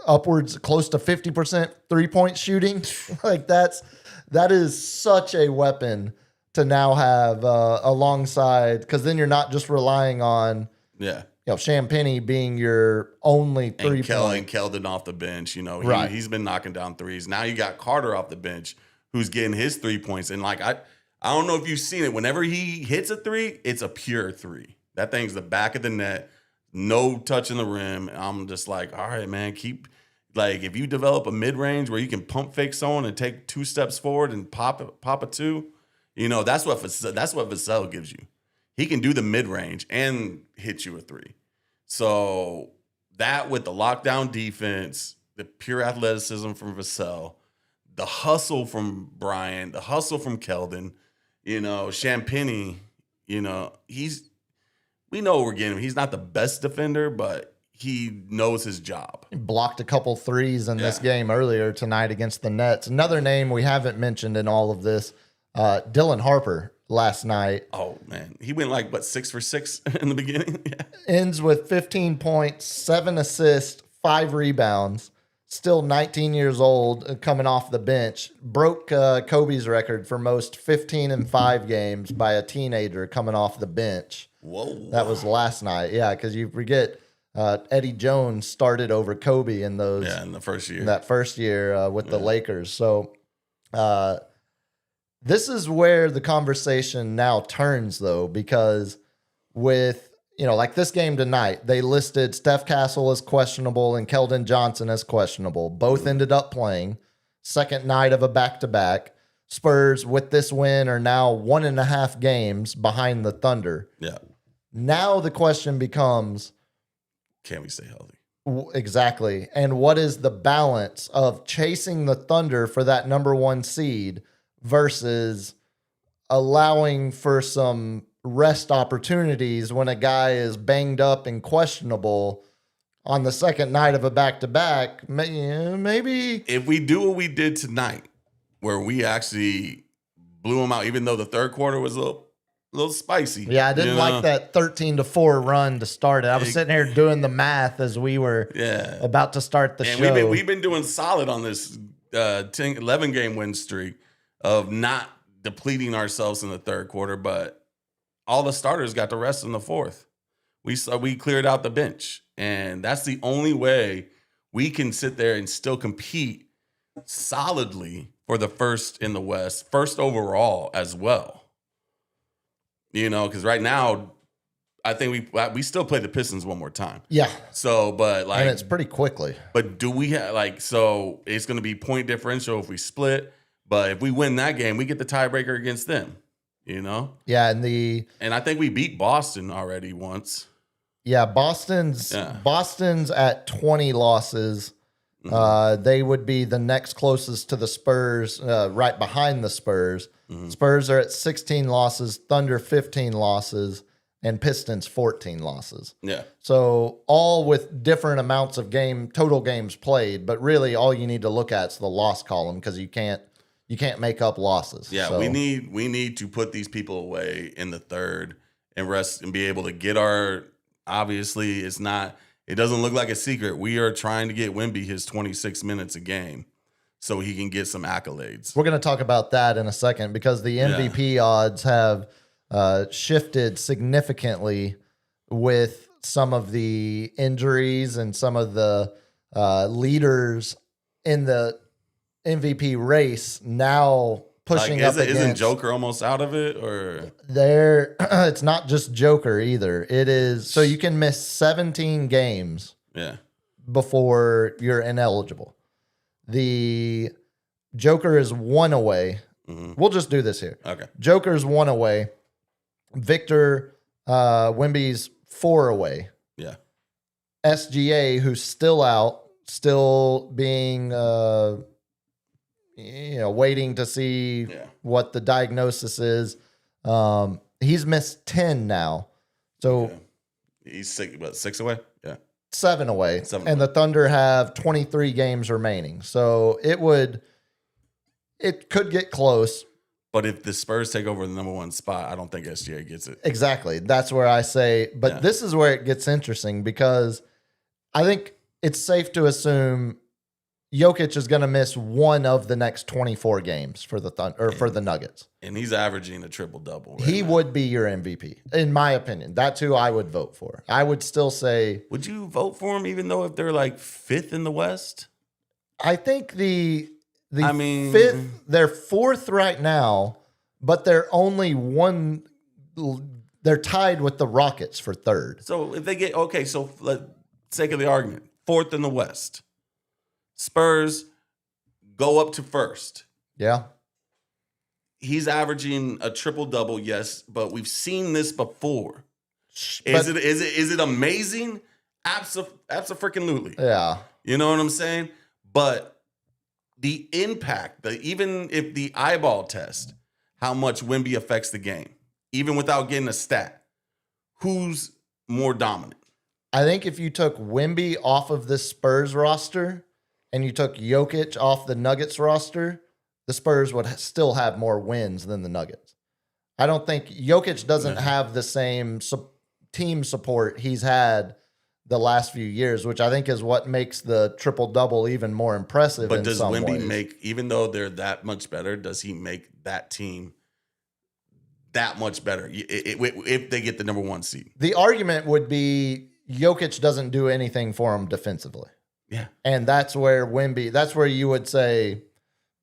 upwards close to 50% 3-point shooting, like that is such a weapon to now have alongside, because then you're not just relying on Yeah. Champagnie being your only And 3-point. Keldon off the bench, Right. he's been knocking down threes. Now you got Carter off the bench who's getting his 3 points. And I don't know if you've seen it. Whenever he hits a three, it's a pure three. That thing's the back of the net, no touching the rim. And I'm just like, all right, man, if you develop a mid-range where you can pump fake someone and take 2 steps forward and pop a 2, that's what Vassell gives you. He can do the mid-range and hit you a 3. So that with the lockdown defense, the pure athleticism from Vassell, the hustle from Bryant, the hustle from Keldon, Champagnie, we know we're getting him. He's not the best defender, but he knows his job. He blocked a couple threes in this game earlier tonight against the Nets. Another name we haven't mentioned in all of this, Dylan Harper last night. Oh, man. He went 6 for 6 in the beginning? Yeah. Ends with 15 points, 7 assists, 5 rebounds. Still 19 years old, coming off the bench. Broke Kobe's record for most 15-5 games by a teenager coming off the bench. Whoa. That was last night. Yeah, because you forget Eddie Jones started over Kobe in those. Yeah, in the first year. That first year with the Lakers. So this is where the conversation now turns, though, because with, like this game tonight, they listed Steph Castle as questionable and Keldon Johnson as questionable. Both ended up playing. Second night of a back-to-back. Spurs, with this win, are now 1.5 games behind the Thunder. Yeah. Now the question becomes, can we stay healthy? Exactly. And what is the balance of chasing the Thunder for that number 1 seed versus allowing for some rest opportunities when a guy is banged up and questionable on the second night of a back-to-back? Maybe If we do what we did tonight, where we actually blew them out, even though the third quarter was a little spicy. Yeah, I didn't like that 13-4 run to start it. I was sitting here doing the math as we were about to start the show. And we've been doing solid on this 11 game win streak of not depleting ourselves in the third quarter, but all the starters got the rest in the fourth. We cleared out the bench, and that's the only way we can sit there and still compete solidly for the first in the West, first overall as well. Because right now, I think we still play the Pistons one more time. Yeah. So, but And it's pretty quickly. But do we have so it's going to be point differential if we split. But if we win that game, we get the tiebreaker against them. Yeah, And I think we beat Boston already once. Yeah, Boston's at 20 losses. They would be the next closest to the Spurs, right behind the Spurs. Spurs are at 16 losses, Thunder 15 losses, and Pistons 14 losses. Yeah. So all with different amounts of total games played, but really all you need to look at is the loss column because you can't make up losses. Yeah, so. we need to put these people away in the third and rest and be able to get our. Obviously, it doesn't look like a secret. We are trying to get Wemby his 26 minutes a game so he can get some accolades. We're going to talk about that in a second because the MVP odds have shifted significantly with some of the injuries and some of the leaders in the MVP race now pushing up against. Isn't Joker almost out of it, or it's not just Joker either. It is so you can miss 17 games before you're ineligible. The Joker is 1 away. We'll just do this here. Okay. Joker's 1 away. Victor Wemby's 4 away. Yeah. SGA, who's still out, still being, waiting to see what the diagnosis is. He's missed 10 now. So he's 6 away? Yeah. 7 away. 7 and away. the Thunder have 23 games remaining. So it could get close. But if the Spurs take over the number 1 spot, I don't think SGA gets it. Exactly. That's where I say, but this is where it gets interesting because I think it's safe to assume Jokic is going to miss one of the next 24 games for the Nuggets. And he's averaging a triple-double. Right He now. would be your MVP, in my opinion. That's who I would vote for. I would still say, Would you vote for him even though if they're like 5th in the West? I think the I mean- 5th, they're 4th right now, but they're only one. They're tied with the Rockets for 3rd. So if they get, okay, so let's sake of the argument, 4th in the West. Spurs go up to 1st. Yeah. He's averaging a triple-double, yes, but we've seen this before. But- Is it amazing? Absolutely. Yeah. You know what I'm saying? But the impact, even if the eyeball test, how much Wemby affects the game, even without getting a stat, who's more dominant? I think if you took Wemby off of the Spurs roster and you took Jokic off the Nuggets roster, the Spurs would still have more wins than the Nuggets. I don't think Jokic doesn't have the same team support he's had the last few years, which I think is what makes the triple-double even more impressive. But in does some Wemby ways. make, even though they're that much better, does he make that team that much better if they get the number 1 seed? The argument would be Jokic doesn't do anything for him defensively. Yeah. And that's where you would say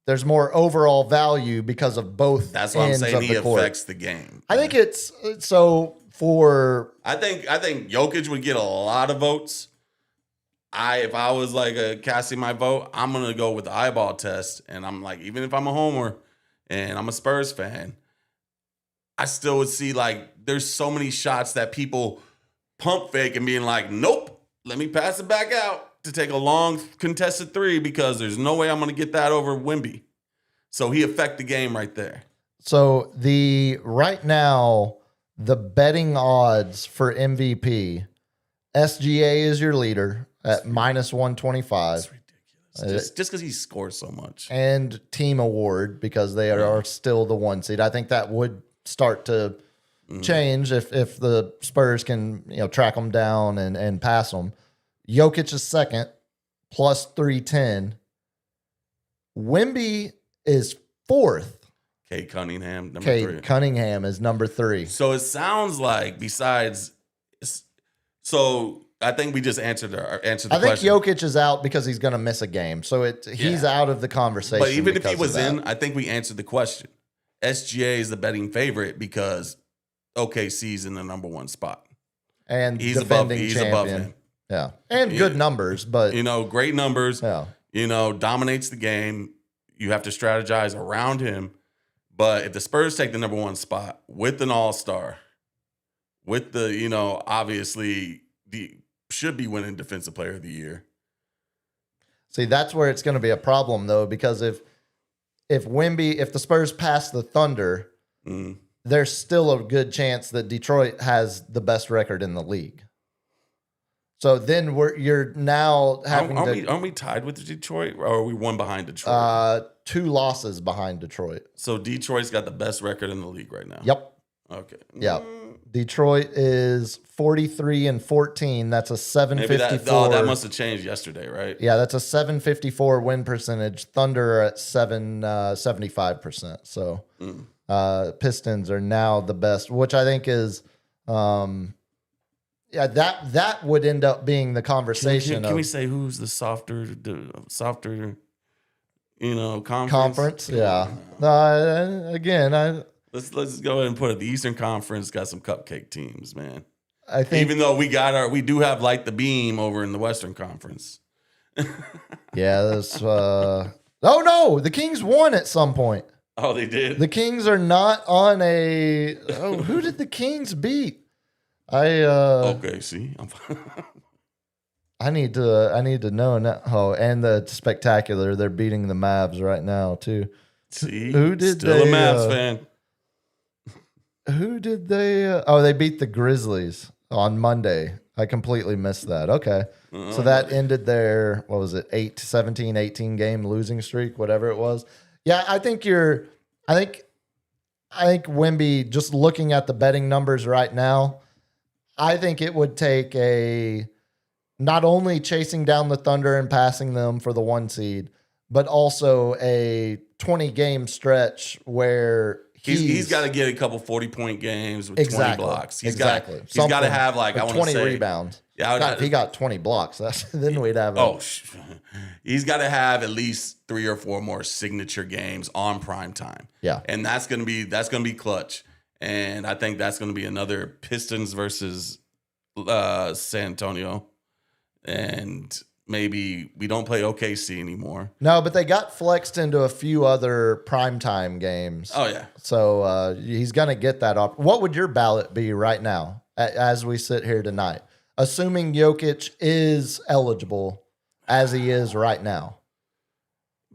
there's more overall value because of both That's why I'm ends saying of he the court. affects the game. I think it's so for I think Jokic would get a lot of votes. If I was like casting my vote, I'm gonna go with the eyeball test, and I'm like, even if I'm a homer and I'm a Spurs fan, I still would see like there's so many shots that people pump fake and being like, nope, let me pass it back out to take a long contested 3 because there's no way I'm gonna get that over Wemby. So he affect the game right there. so right now the betting odds for MVP, SGA is your leader at minus 125. It's ridiculous. Just because he scores so much. And team award because they are still the 1 seed. I think that would start to change if the Spurs can track them down and pass them. Jokic is 2nd, plus 310. Wemby is 4th. Kate Cunningham, number 3. Cade Cunningham is number 3. So it sounds like so I think we just answered the I think question. Jokic is out because he's going to miss a game. So he's out of the conversation. But even if he because was of that. in, I think we answered the question. SGA is the betting favorite because OKC's in the number 1 spot. and He's defending above champion. him. Yeah. And good numbers, but Great numbers. yeah. Dominates the game. You have to strategize around him. But if the Spurs take the number 1 spot with an all-star, with the, obviously should be winning Defensive Player of the Year. See, that's where it's going to be a problem though, because if the Spurs pass the Thunder, there's still a good chance that Detroit has the best record in the league. So then you're now having Aren't we tied with Detroit, or are we one behind Detroit? 2 losses behind Detroit. So Detroit's got the best record in the league right now. Yep. Okay. Yeah. Detroit is 43-14. That's a Maybe 754. that must have changed yesterday, right? Yeah, that's a 754 win percentage. Thunder are at 75%. So Pistons are now the best, which I think is that would end up being the conversation Can of we say who's the softer conference? conference. Yeah. Let's go ahead and put it. The Eastern Conference got some cupcake teams, man. I think Even though we do have Light the Beam over in the Western Conference. yeah, that's oh no, the Kings won at some point. Oh, they did? The Kings are not on who did the Kings beat? Okay, see, I need to know now. Oh, and the spectacular. They're beating the Mavs right now too. see, Who did still they, a Mavs fan. Who did they? Oh, they beat the Grizzlies on Monday. I completely missed that. Okay. So that ended their, what was it, 17, 18 game losing streak, whatever it was. Yeah, I think Wemby, just looking at the betting numbers right now, I think it would take not only chasing down the Thunder and passing them for the 1 seed, but also a 20 game stretch where He's got to get a couple 40-point games with 20 blocks. He's got to have like I want to 20 say rebounds. Yeah, God, if he got 20 blocks, then we'd have. He's got to have at least 3 or 4 more signature games on prime time. Yeah, and that's gonna be clutch. And I think that's gonna be another Pistons versus San Antonio, and maybe we don't play OKC anymore. No, but they got flexed into a few other primetime games. Oh yeah, so he's gonna get that up. What would your ballot be right now as we sit here tonight? Assuming Jokic is eligible as he is right now.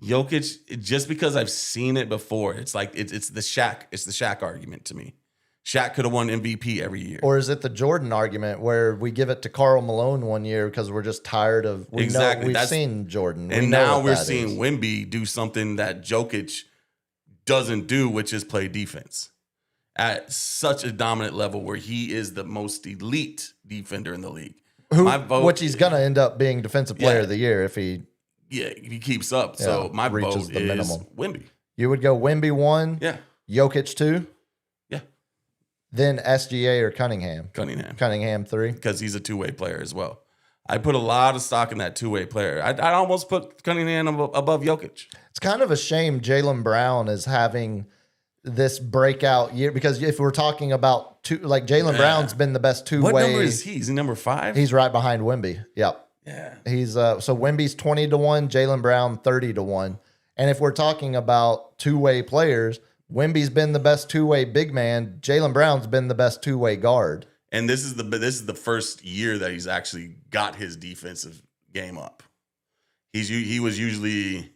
Jokic, just because I've seen it before, it's like it's the Shaq argument to me. Shaq could have won MVP every year. Or is it the Jordan argument where we give it to Karl Malone one year because we're just tired of we've seen Jordan. And now we're seeing Wemby do something that Jokic doesn't do, which is play defense at such a dominant level where he is the most elite defender in the league. Which he's going to end up being defensive player of the year if he keeps up. So my vote is minimum. Wemby. You would go Wemby 1, Jokic 2, then SGA or Cunningham. Cunningham 3. Because he's a two-way player as well. I put a lot of stock in that two-way player. I'd almost put Cunningham above Jokic. It's kind of a shame Jaylen Brown is having this breakout year, because if we're talking about Jaylen Brown's been the best two-way. What number is he? Is he number 5? He's right behind Wemby. Yep. Yeah. He's so Wemby's 20-1, Jaylen Brown 30-1. And if we're talking about two-way players, Wemby's been the best two-way big man. Jaylen Brown's been the best two-way guard. And this is the first year that he's actually got his defensive game up. He was usually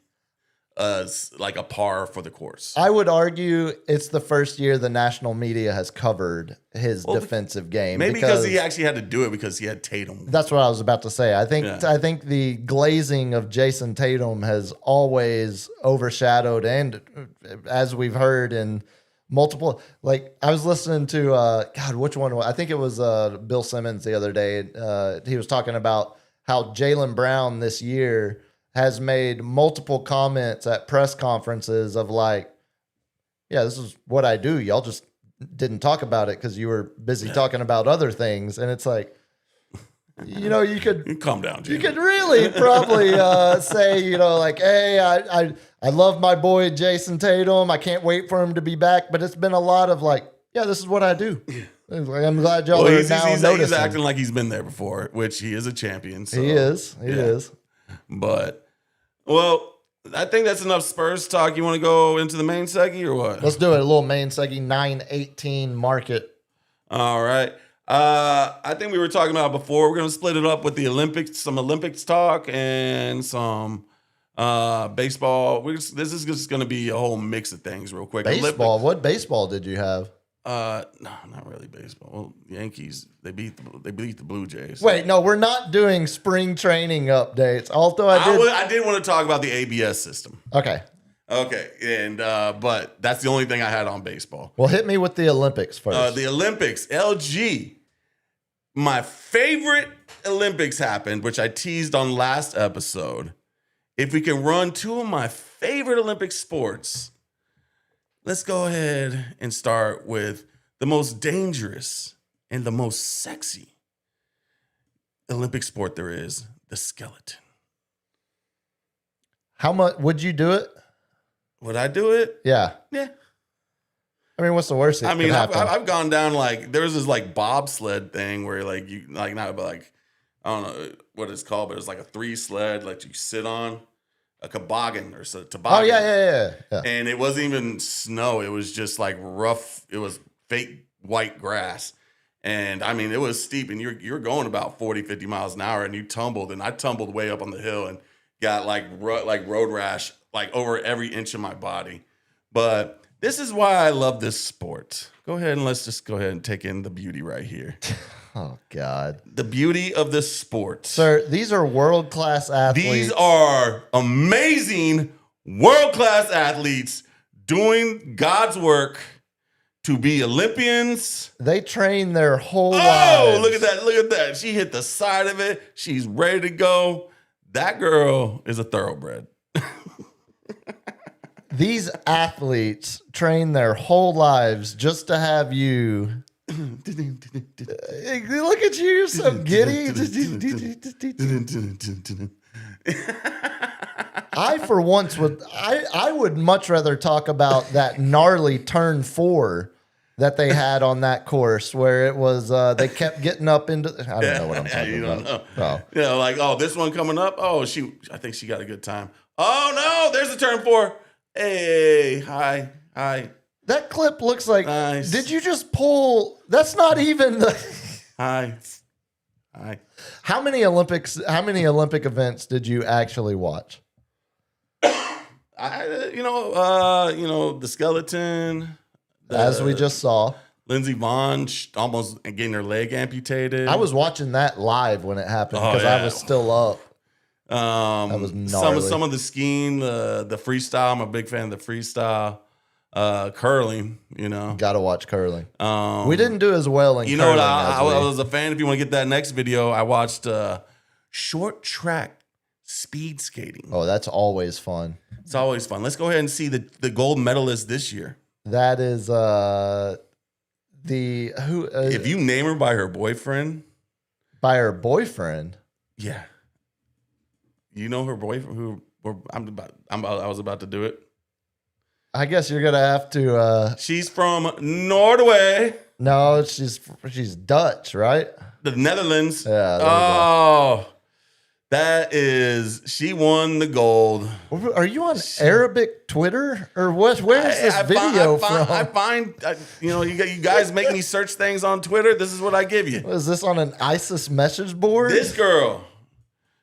like a par for the course. I would argue it's the first year the national media has covered his defensive game. Maybe because he actually had to do it because he had Tatum. That's what I was about to say. I think the glazing of Jason Tatum has always overshadowed, and as we've heard in multiple, like I was listening to which one? I think it was Bill Simmons the other day. He was talking about how Jaylen Brown this year has made multiple comments at press conferences of like, yeah, this is what I do. Y'all just didn't talk about it because you were busy talking about other things. And it's like, you could calm down, Jimmy. You could really probably say, like, hey, I love my boy Jason Tatum. I can't wait for him to be back. But it's been a lot of like, yeah, this is what I do. I'm glad y'all are now noticing. He's acting like he's been there before, which he is a champion. So, he is. But, well, I think that's enough Spurs talk. You want to go into the main seggy or what? Let's do it. A little main seggy, 9:18 market. All right. I think we were talking about before. We're going to split it up with the Olympics, some Olympics talk and some baseball. This is just going to be a whole mix of things real quick. Baseball? What baseball did you have? No, not really baseball. Well, Yankees, they beat the Blue Jays. Wait, no, we're not doing spring training updates. Although I did want to talk about the ABS system. Okay, and but that's the only thing I had on baseball. Well, hit me with the Olympics first. The Olympics, LG. My favorite Olympics happened, which I teased on last episode. If we can run 2 of my favorite Olympic sports, let's go ahead and start with the most dangerous and the most sexy Olympic sport there is, the skeleton. How much would you do it? Would I do it? Yeah. I mean, what's the worst? I've gone down like there was this like bobsled thing where like you like not but like I don't know what it's called, but it's like a 3 sled like you sit on a toboggan or so toboggan. Oh yeah. And it wasn't even snow; it was just like rough. It was fake white grass, And I mean, it was steep, and you're going about 40, 50 miles an hour, and you tumbled, and I tumbled way up on the hill and got like road rash like over every inch of my body. But this is why I love this sport. Go ahead and let's just go ahead and take in the beauty right here. Oh God. The beauty of this sport. Sir, these are world-class athletes. These are amazing world-class athletes doing God's work to be Olympians. They train their whole lives. Oh, look at that. Look at that. She hit the side of it. She's ready to go. That girl is a thoroughbred. These athletes train their whole lives just to have you. Look at you, you're so giddy. I, for once, I would much rather talk about that gnarly turn 4 that they had on that course where it was they kept getting up into. I don't know what I'm talking You don't about. know. Oh. Yeah, like, oh, this one coming up. Oh, I think she got a good time. Oh, no, there's the turn 4. Hey, hi. That clip looks like. Nice. Did you just pull? That's not even the. Hi. How many Olympic events did you actually watch? The skeleton. As we just saw. Lindsey Vonn almost getting her leg amputated. I was watching that live when it happened Oh, because yeah. I was still up. That was gnarly. some of the skiing, the freestyle. I'm a big fan of the freestyle. Curling, Got to watch curling. Um, We didn't do as well in You curling. know what? I as we- was a fan. If you want to get that next video, I watched short track speed skating. Oh, that's always fun. It's always fun. Let's go ahead and see the gold medalist this year. That is If you name her by her boyfriend, by her boyfriend. yeah, you know her boyfriend. I was about to do it. I guess you're gonna have to. She's from Norway, No, she's Dutch, right? the Netherlands. Yeah, there we go. Oh, she won the gold. Are you on Arabic Twitter or what? Where is this video from? You guys make me search things on Twitter. This is what I give you. Is this on an ISIS message board? This girl,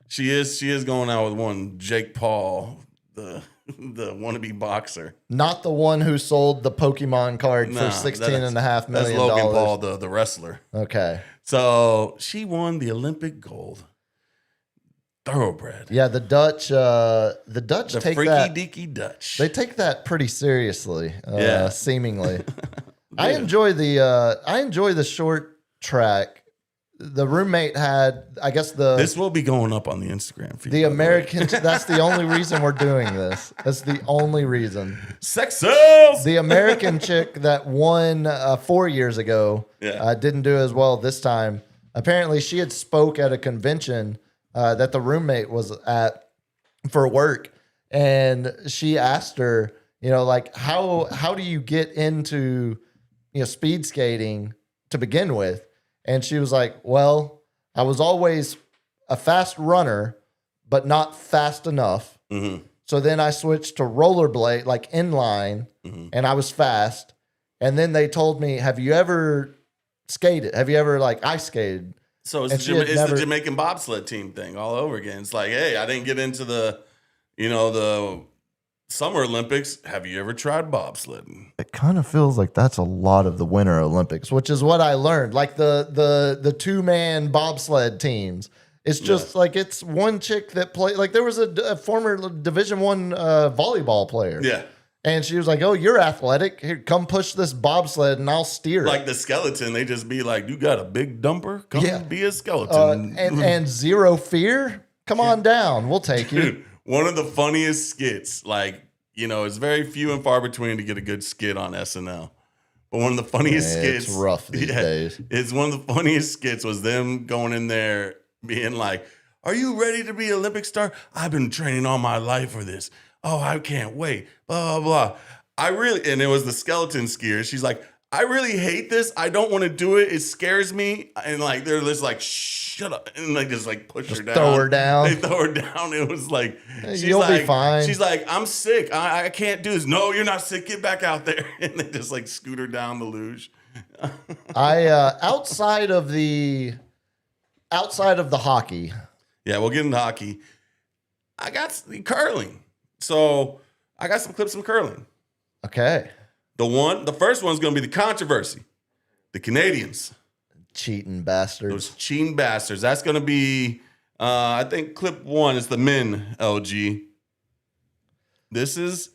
she is going out with one Jake Paul, the wannabe boxer. Not the one who sold the Pokemon card Nah, for $16.5 That's million. Logan Paul, the wrestler. Okay. So she won the Olympic gold. Thoroughbred. Yeah, the Dutch The take freaky that. deaky Dutch. They take that pretty seriously. Yeah. Seemingly. I enjoy the short track. The roommate had, I guess This will be going up on the Instagram feed. the by way. American. That's the only reason we're doing this. That's the only reason. Sex sells. The American chick that won 4 years ago Yeah. didn't do as well this time. Apparently, she had spoke at a convention that the roommate was at for work, and she asked her, like how do you get into speed skating to begin with? And she was like, well, I was always a fast runner, but not fast enough. Mhm. So then I switched to rollerblade, like inline, and I was fast. And then they told me, have you ever skated? Have you ever ice skated? So And it's, she had never- the Jamaican bobsled team thing all over again. It's like, hey, I didn't get into the Summer Olympics. Have you ever tried bobsledding? It kind of feels like that's a lot of the Winter Olympics, which is what I learned. Like the 2-man bobsled teams. It's just like it's one chick that played. Like there was a former Division I volleyball player. Yeah. And she was like, "Oh, you're athletic. Here, come push this bobsled, and I'll steer it." Like the skeleton, they just be like, you got a big dumper? Come Yeah. be a skeleton. and zero fear. Come on down. We'll take you. Dude, one of the funniest skits, it's very few and far between to get a good skit on SNL. But one of the funniest Yeah, skits. it's rough these days. It's one of the funniest skits was them going in there being like, are you ready to be an Olympic star? I've been training all my life for this. Oh, I can't wait. Blah, blah, blah. And it was the skeleton skier. She's like, I really hate this. I don't want to do it. It scares me. And they're just like, shut up. And they just push her down. throw her down. They throw her down. It was like, You'll be fine. She's like, I'm sick. I can't do this. No, you're not sick. Get back out there. And they just scoot her down the luge. I outside of the hockey. Yeah, we'll get into hockey. I got curling. So I got some clips from curling. Okay. The first one's going to be the controversy. The Canadians. Cheating bastards. Those cheating bastards. That's going to be, I think clip 1 is the men, LG. This is...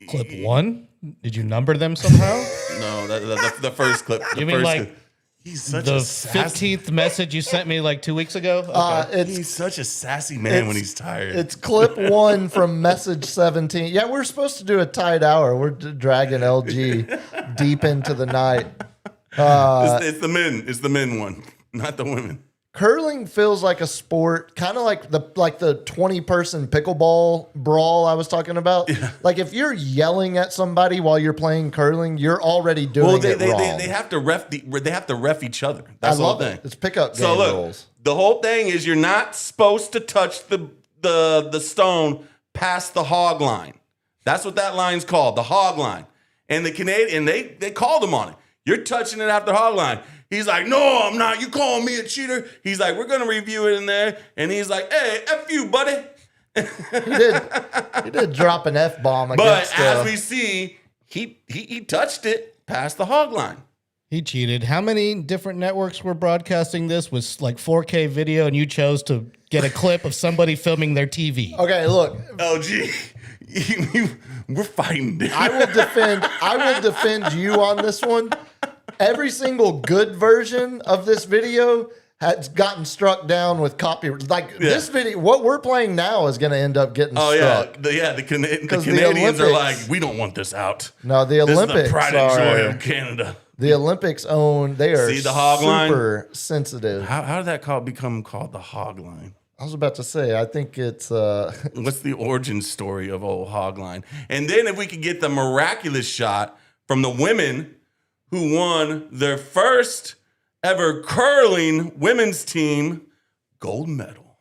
Clip 1? Did you number them somehow? No, the first clip. You mean like clip. He's such the a sassy... 15th message you sent me like 2 weeks ago? Okay. He's such a sassy man when he's tired. It's clip 1 from message 17. Yeah, we're supposed to do a tight hour. We're dragging LG deep into the night. It's the men. It's the men one, not the women. Curling feels like a sport, kind of like the 20-person pickleball brawl I was talking about. Yeah. Like if you're yelling at somebody while you're playing curling, you're already doing it wrong. They have to ref each other. That's I the whole love thing. it. It's pickup game So look, rules. the whole thing is you're not supposed to touch the stone past the hog line. That's what that line's called, the hog line. And the Canadian, they called him on it. You're touching it after hog line. He's like, no, I'm not. You calling me a cheater? He's like, we're going to review it in there. And he's like, hey, F you, buddy. He did drop an F-bomb against But as we see, he touched it past the hog line. He cheated. How many different networks were broadcasting this with like 4K video and you chose to get a clip of somebody filming their TV? Okay, look. LG, we're fighting. Dude. I will defend you on this one. Every single good version of this video has gotten struck down with copyright. Like this video, what we're playing now is going to end up getting struck. The Canadians are like, we don't want this out. No, the Olympics this is the pride and joy of Canada. The Olympics own. They are See the hog super line? sensitive. How did that become called the hog line? I was about to say, I think it's What's the origin story of old hog line? And then if we could get the miraculous shot from the women who won their first ever curling women's team gold medal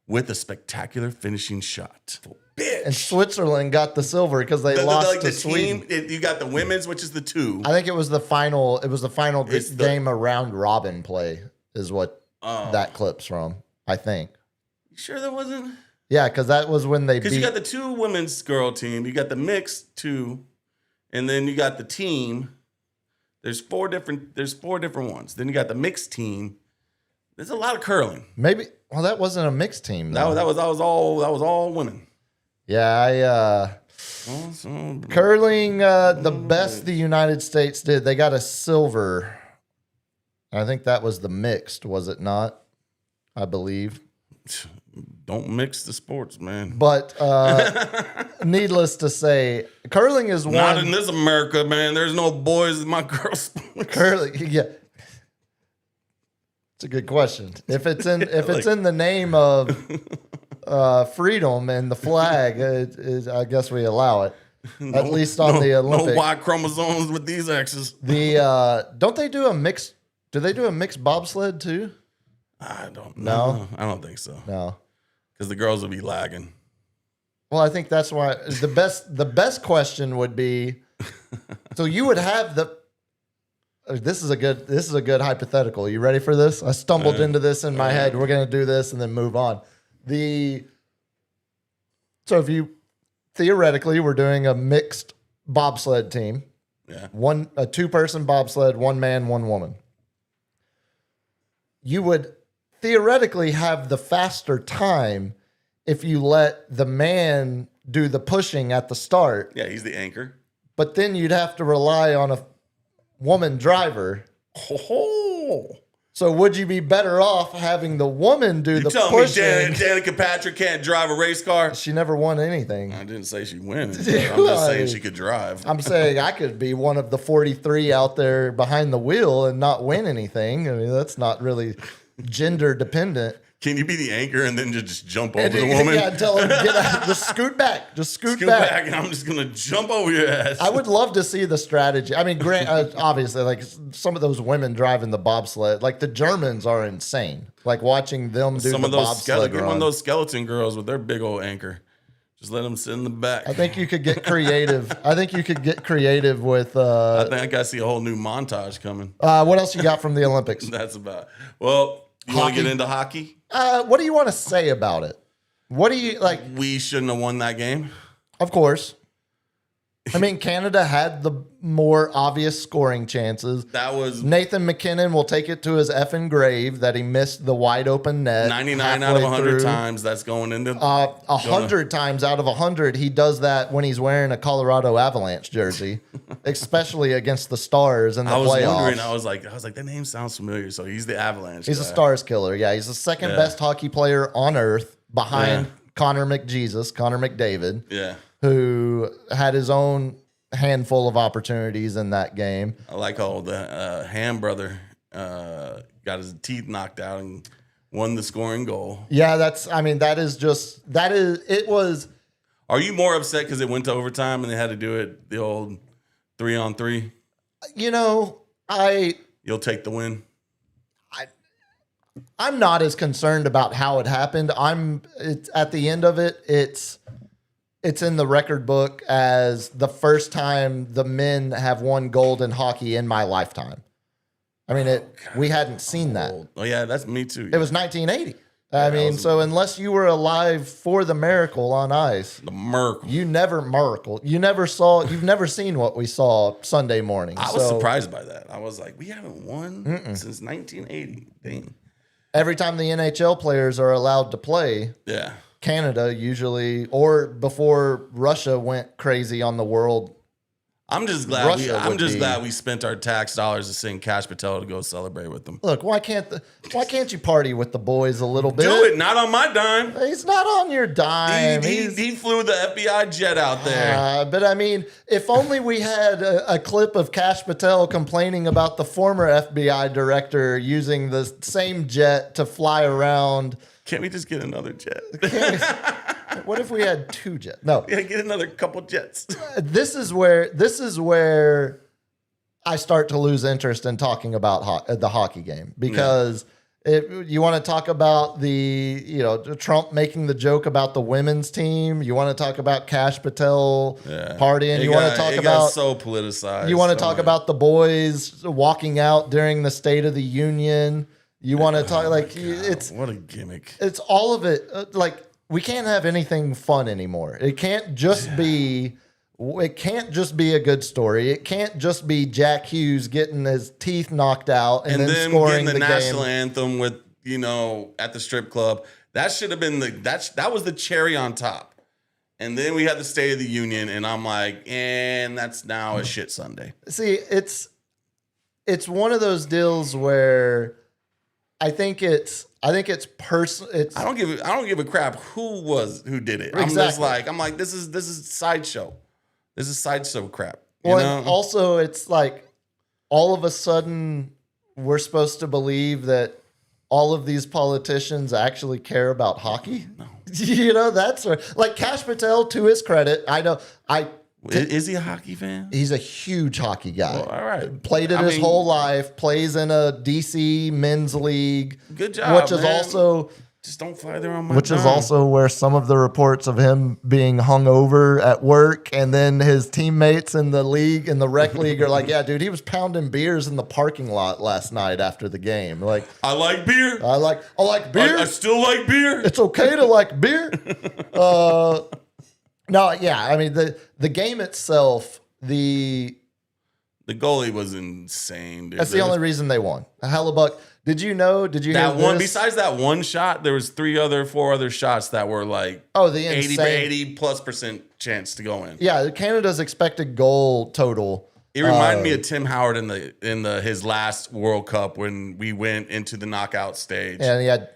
with a spectacular finishing shot. Bitch. and Switzerland got the silver because they lost to the Sweden. team, you got the women's, which is the 2. I think it was the final. It was the final It's game of round robin play is what that clip's from. I think. You sure that wasn't? Yeah, because that was when they beat. Because you got the 2 women's girl team, you got the mixed 2, and then you got the team. There's 4 different ones. Then you got the mixed team. There's a lot of curling. Maybe. Well, that wasn't a mixed team. Though. That was all women. Yeah, curling. The best the United States did. They got a silver. I think that was the mixed, was it not? I believe. Don't mix the sports, man. But needless to say, curling is one. Not in this America, man. There's no boys in my girls' sports. Curling, yeah. It's a good question. If it's in the name of freedom and the flag, I guess we allow it. At least on the Olympic. No Y chromosomes with these X's. Don't they do a mixed? Do they do a mixed bobsled too? I don't know. No, I don't think so. No, because the girls will be lagging. Well, I think that's why the best question would be. So you would have the. This is a good hypothetical. You ready for this? I stumbled into this in my head. We're gonna do this and then move on. So if you theoretically we're doing a mixed bobsled team. Yeah. A 2-person bobsled, 1 man, 1 woman. You would theoretically have the faster time if you let the man do the pushing at the start. Yeah, he's the anchor. But then you'd have to rely on a woman driver. Oh. So would you be better off having the woman do the telling pushing? me Danica Patrick can't drive a race car? She never won anything. I didn't say she wins. I'm just saying she could drive. I'm saying I could be one of the 43 out there behind the wheel and not win anything. I mean, that's not really gender dependent. Can you be the anchor and then just jump over the woman? Yeah, tell her get out, just scoot back. Just scoot back. And I'm just going to jump over your ass. I would love to see the strategy. I mean, obviously, like some of those women driving the bobsled, like the Germans are insane. Like watching them do the bobsled run. Get one of those skeleton girls with their big old anchor. Just let him sit in the back. I think you could get creative. I think you could get creative with. I think I got to see a whole new montage coming. What else you got from the Olympics? That's about. Well, you want to get into hockey? What do you want to say about it? What do you like? We shouldn't have won that game. Of course. I mean, Canada had the more obvious scoring chances. That was Nathan McKinnon will take it to his effing grave that he missed the wide open net. 99 out of halfway 100 through. times. That's going into 100 times out of 100, he does that when he's wearing a Colorado Avalanche jersey, especially against the Stars in the I was playoffs. wondering. I was like, that name sounds familiar. So he's the Avalanche. He's a guy. Stars killer. Yeah, he's the second best hockey player on earth behind Connor McDavid, Yeah. who had his own handful of opportunities in that game. I like how the Ham brother got his teeth knocked out and won the scoring goal. Yeah, it was. Are you more upset because it went to overtime and they had to do it the old 3-on-3? You know, You'll take the win. I'm not as concerned about how it happened. It's at the end of it, it's in the record book as the first time the men have won gold in hockey in my lifetime. I mean, we hadn't seen that. Oh yeah, that's me too. It was 1980. I mean, so unless you were alive for the miracle on ice, the Merc. you've never seen what we saw Sunday morning. I was surprised by that. I was like, we haven't won since 1980. Dang. Every time the NHL players are allowed to play, Yeah. Canada usually, or before Russia went crazy on the world. I'm just glad Russia glad we spent our tax dollars to send Cash Patel to go celebrate with them. Look, why can't you party with the boys a little bit? Do it, not on my dime. He's not on your dime. He flew the FBI jet out there. But I mean, if only we had a clip of Cash Patel complaining about the former FBI director using the same jet to fly around. Can't we just get another jet? What if we had two jets? No. Yeah, get another couple jets. This is where I start to lose interest in talking about the hockey game because you want to talk about Trump making the joke about the women's team. You want to talk about Cash Patel partying. You want to talk about so politicized. You want to talk about the boys walking out during the State of the Union. You want to talk it's what a gimmick. It's all of it. We can't have anything fun anymore. It can't just be a good story. It can't just be Jack Hughes getting his teeth knocked out and then scoring getting the national game. anthem with at the strip club. That should have been that was the cherry on top. And then we had the State of the Union, and I'm like, and that's now a shit Sunday. See, it's one of those deals where I think it's personal. I don't give a crap who did it. Exactly. I'm like this is sideshow. This is sideshow crap. And also it's like all of a sudden we're supposed to believe that all of these politicians actually care about hockey. No. That's like Cash Patel, to his credit. Is he a hockey fan? He's a huge hockey guy. Well, all right. Played it his whole life. Plays in a DC men's league. Good job. Which is man. also just don't fly there on my Which is dime. also where some of the reports of him being hungover at work, and then his teammates in the rec league are like, "Yeah, dude, he was pounding beers in the parking lot last night after the game." Like, I like beer. I like beer. I still like beer. It's okay to like beer. No, yeah. I mean, the game itself, The goalie was insane, dude. that's the only reason they won. Hellebuck. Did you hear that one. this? Besides that one shot, there was 4 other shots that were like the 80+% chance to go in. Yeah, Canada's expected goal total. It reminded me of Tim Howard in his last World Cup when we went into the knockout stage. And he had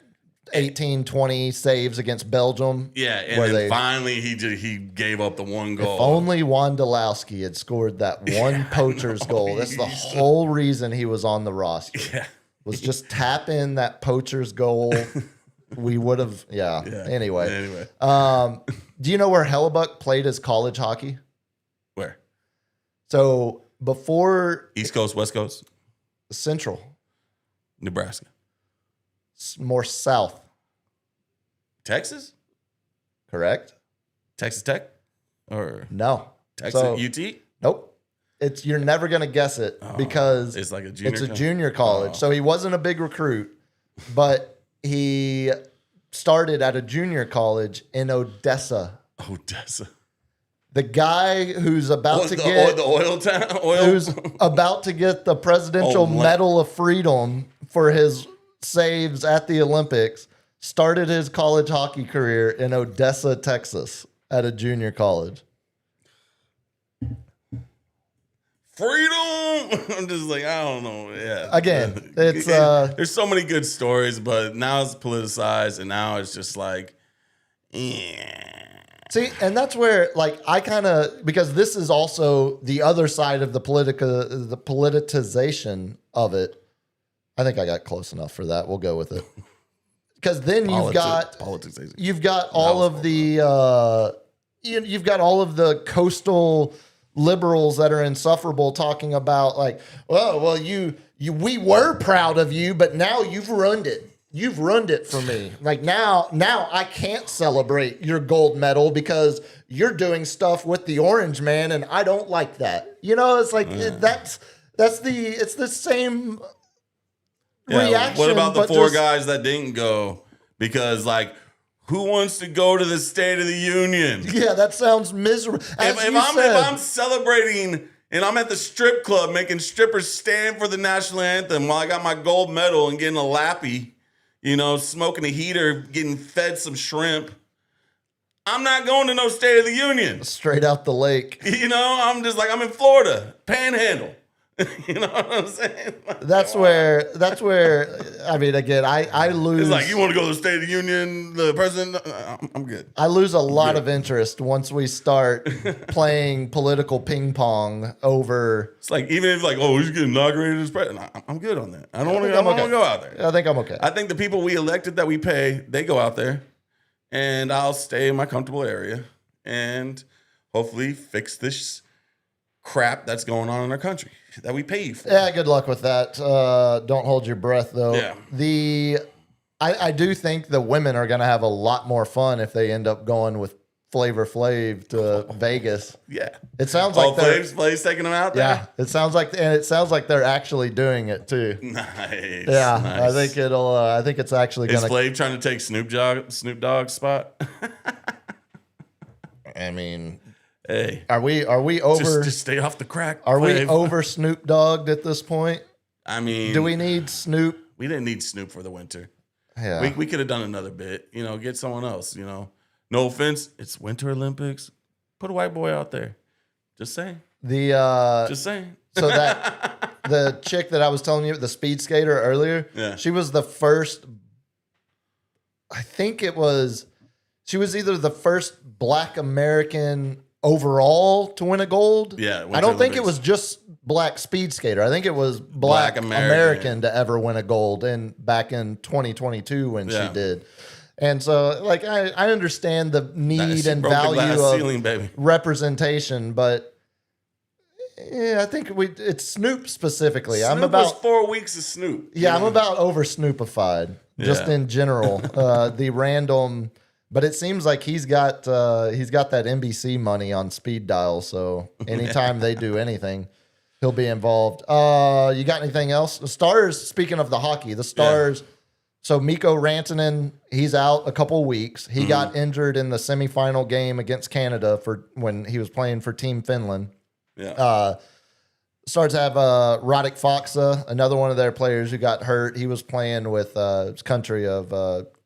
18, 20 saves against Belgium. Yeah, and then finally he gave up the one goal. If only Wondolowski had scored that one poacher's goal. That's the whole reason he was on the roster. Yeah. Was just tap in that poacher's goal. We would have, yeah. Anyway. Do you know where Hellebuck played his college hockey? Where? So before East Coast, West Coast, Central, Nebraska, more south, Texas. correct? Texas Tech or No. Texas So- UT? Nope. You're never gonna guess it because It's like a junior. it's a co- junior college. Oh. So he wasn't a big recruit, but he started at a junior college in Odessa. Odessa. The guy who's about Oh, to the, get the oil town. Oil. who's about to get the Presidential Oh, my- Medal of Freedom for his saves at the Olympics started his college hockey career in Odessa, Texas at a junior college. Freedom. I'm just like, I don't know. Yeah. Again, it's, there's so many good stories, but now it's politicized, and now it's just like, yeah. See, and that's where, like, I kind of, because this is also the other side of the politicization of it. I think I got close enough for that. We'll go with it. Because then you've got politics. you've got all of the you've got all of the coastal liberals that are insufferable talking about like, well, we were proud of you, but now you've ruined it. You've ruined it for me. Like now I can't celebrate your gold medal because you're doing stuff with the orange man, and I don't like that. You know, it's like it's the same reaction. What about the but four just- guys that didn't go? Because like, who wants to go to the State of the Union? Yeah, that sounds miserable. If I'm celebrating and I'm at the strip club making strippers stand for the national anthem while I got my gold medal and getting a lappy, you know, smoking a heater, getting fed some shrimp, I'm not going to no State of the Union. straight out the lake. You know, I'm just like, I'm in Florida, Panhandle. You know what I'm saying? Like, That's where I mean, again, I lose. it's like, you want to go to the State of the Union, the president? I'm good. I lose a lot of interest once we start playing political ping pong over. It's like, even if like, oh, he's getting inaugurated as president, I'm good on that. I don't want think to I'm okay. go out there. I think I'm okay. I think the people we elected that we pay, they go out there, and I'll stay in my comfortable area and hopefully fix this crap that's going on in our country that we pay you for. Yeah, good luck with that. Don't hold your breath, though. Yeah. I do think the women are going to have a lot more fun if they end up going with Flavor Flav to Vegas. Yeah. It sounds like they're Flav's taking them out yeah. there. It sounds like they're actually doing it too. Nice. Yeah, nice. I think it's actually Is going to. Flav trying to take Snoop Dogg's spot? I mean, Hey, are we over? just stay off the crack. Are we Flav. over Snoop Dogged at this point? I mean, Do we need Snoop? We didn't need Snoop for the winter. Yeah. We could have done another bit. You know, get someone else. You know, no offense. It's Winter Olympics. Put a white boy out there. Just saying. The Just saying. so that the chick that I was telling you, the speed skater earlier, Yeah. she was the first. I think she was either the first Black American overall to win a gold. Yeah, I Winter don't think it Olympics. was just black speed skater. I think it was Black Black American, American. to ever win a gold back in 2022 when Yeah. she did. And so, like, I understand the need She and broke the value glass of ceiling, baby. representation, but yeah, I think it's Snoop specifically. Snoop I'm was about 4 weeks of Snoop. yeah, I'm You know? about over Snoopified just Yeah. in general. The random, but it seems like he's got that NBC money on speed dial. So anytime they do anything, he'll be involved. You got anything else? The Stars. Speaking of the hockey, the Stars. So Mikko Rantanen, he's out a couple weeks. He got injured in the semifinal game against Canada for when he was playing for Team Finland. Yeah. Stars have Radek Faksa, another one of their players who got hurt. He was playing with his country of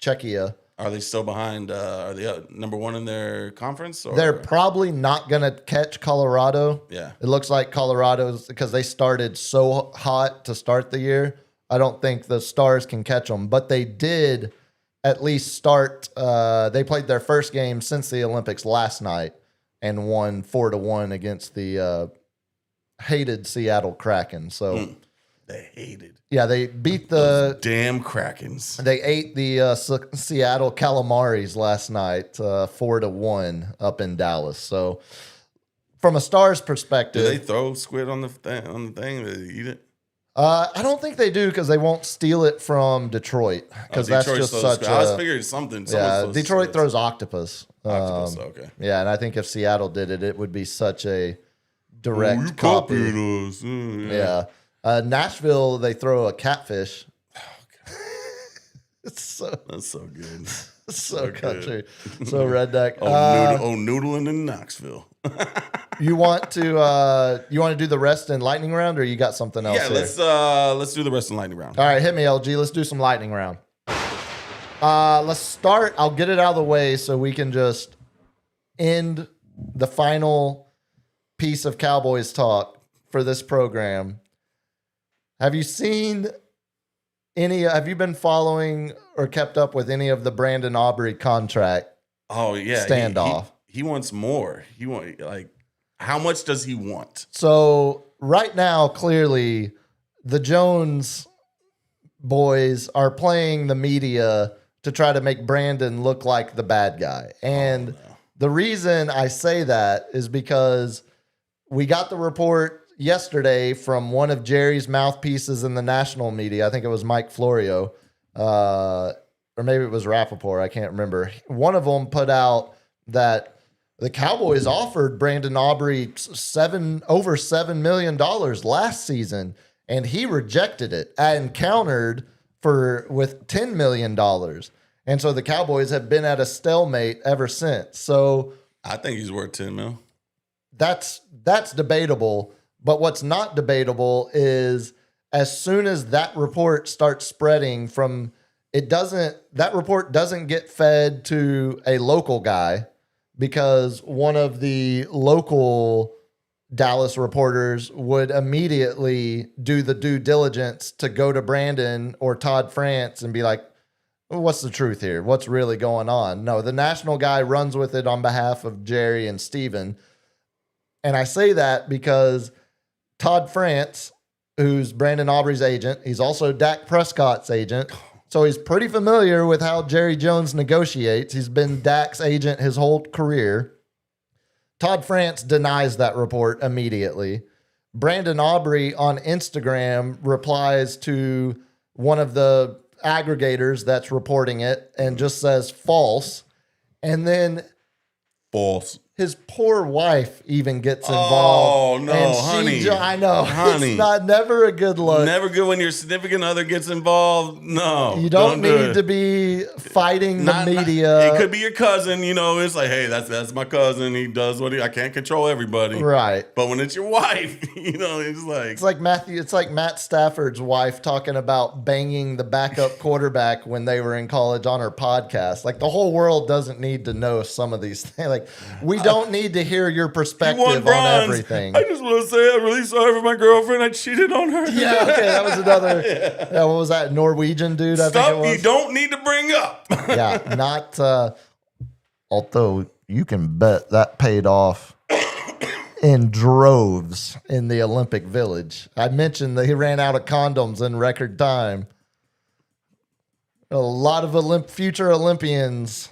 Czechia. Are they still behind? Are they number one in their conference? Or? They're probably not going to catch Colorado. Yeah. It looks like Colorado's, because they started so hot to start the year. I don't think the Stars can catch them, but they did at least start. They played their first game since the Olympics last night and won 4-1 against the hated Seattle Kraken. So, They hated. yeah, they beat the. Damn Krakens. They ate the Seattle Calamaris last night, 4-1 up in Dallas. So, from a Stars Do perspective, they throw squid on the thing? Do they eat it? I don't think they do because they won't steal it from Detroit because that's Detroit's just so such I was a figuring something. yeah. Someone's Detroit supposed throws octopus. Octopus, okay. Yeah, and I think if Seattle did it, it would be such a to- direct Oh, you copy. copied us. Yeah. Nashville, they throw a catfish. It's so That's so good. so good. country, so redneck. Noodling in Knoxville. You want to do the rest in lightning round, or you got something else? Yeah, here? let's do the rest of the lightning round. All right, hit me, LG. Let's do some lightning round. Let's start. I'll get it out of the way so we can just end the final piece of Cowboys talk for this program. Have you seen have you been following or kept up with any of the Brandon Aubrey contract? Oh yeah, Standoff. He wants more. He want like, how much does he want? So right now, clearly, the Jones boys are playing the media to try to make Brandon look like the bad guy. And the reason I say that is because we got the report yesterday from one of Jerry's mouthpieces in the national media. I think it was Mike Florio, or maybe it was Rappaport. I can't remember. One of them put out that the Cowboys offered Brandon Aubrey over $7 million last season, and he rejected it and countered with $10 million. And so the Cowboys have been at a stalemate ever since. So I think he's worth 10 mil. that's debatable. But what's not debatable is as soon as that report starts spreading that report doesn't get fed to a local guy, because one of the local Dallas reporters would immediately do the due diligence to go to Brandon or Todd France and be like, what's the truth here? What's really going on? No, the national guy runs with it on behalf of Jerry and Steven. And I say that because Todd France, who's Brandon Aubrey's agent, he's also Dak Prescott's agent. So he's pretty familiar with how Jerry Jones negotiates. He's been Dak's agent his whole career. Todd France denies that report immediately. Brandon Aubrey on Instagram replies to one of the aggregators that's reporting it and just says false. And then False. his poor wife even gets involved. Oh, no, and honey. I know. Honey. It's never a good look. Never good when your significant other gets involved. No. You don't do need it. to be fighting the media. It could be your cousin, it's like, hey, that's my cousin. He does I can't control everybody. Right. But when it's your wife, it's like It's like Matt Stafford's wife talking about banging the backup quarterback when they were in college on her podcast. Like, the whole world doesn't need to know some of these things. Like, we don't need to hear your you perspective won on bronze. everything. I just want to say I'm really sorry for my girlfriend. I cheated on her. Yeah, okay, that was another. Yeah, what was that Norwegian dude? I think Stuff it was. you don't need to bring up. Yeah, not. Although you can bet that paid off in droves in the Olympic Village. I mentioned that he ran out of condoms in record time. A lot of future Olympians.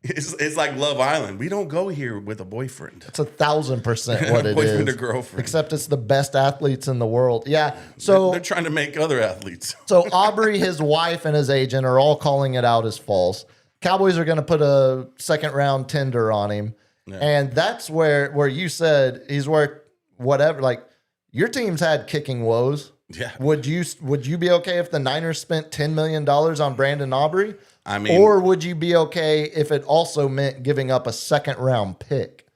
It's like Love Island. We don't go here with a boyfriend. It's 1,000% what it Boyfriend is. or girlfriend. Except it's the best athletes in the world. Yeah. So They're trying to make other athletes. So Aubrey, his wife, and his agent are all calling it out as false. Cowboys are going to put a second round tender on him. Yeah. And that's where you said he's worth whatever. Like, your team's had kicking woes. Yeah. Would you be okay if the Niners spent $10 million on Brandon Aubrey? I mean, Or would you be okay if it also meant giving up a second round pick?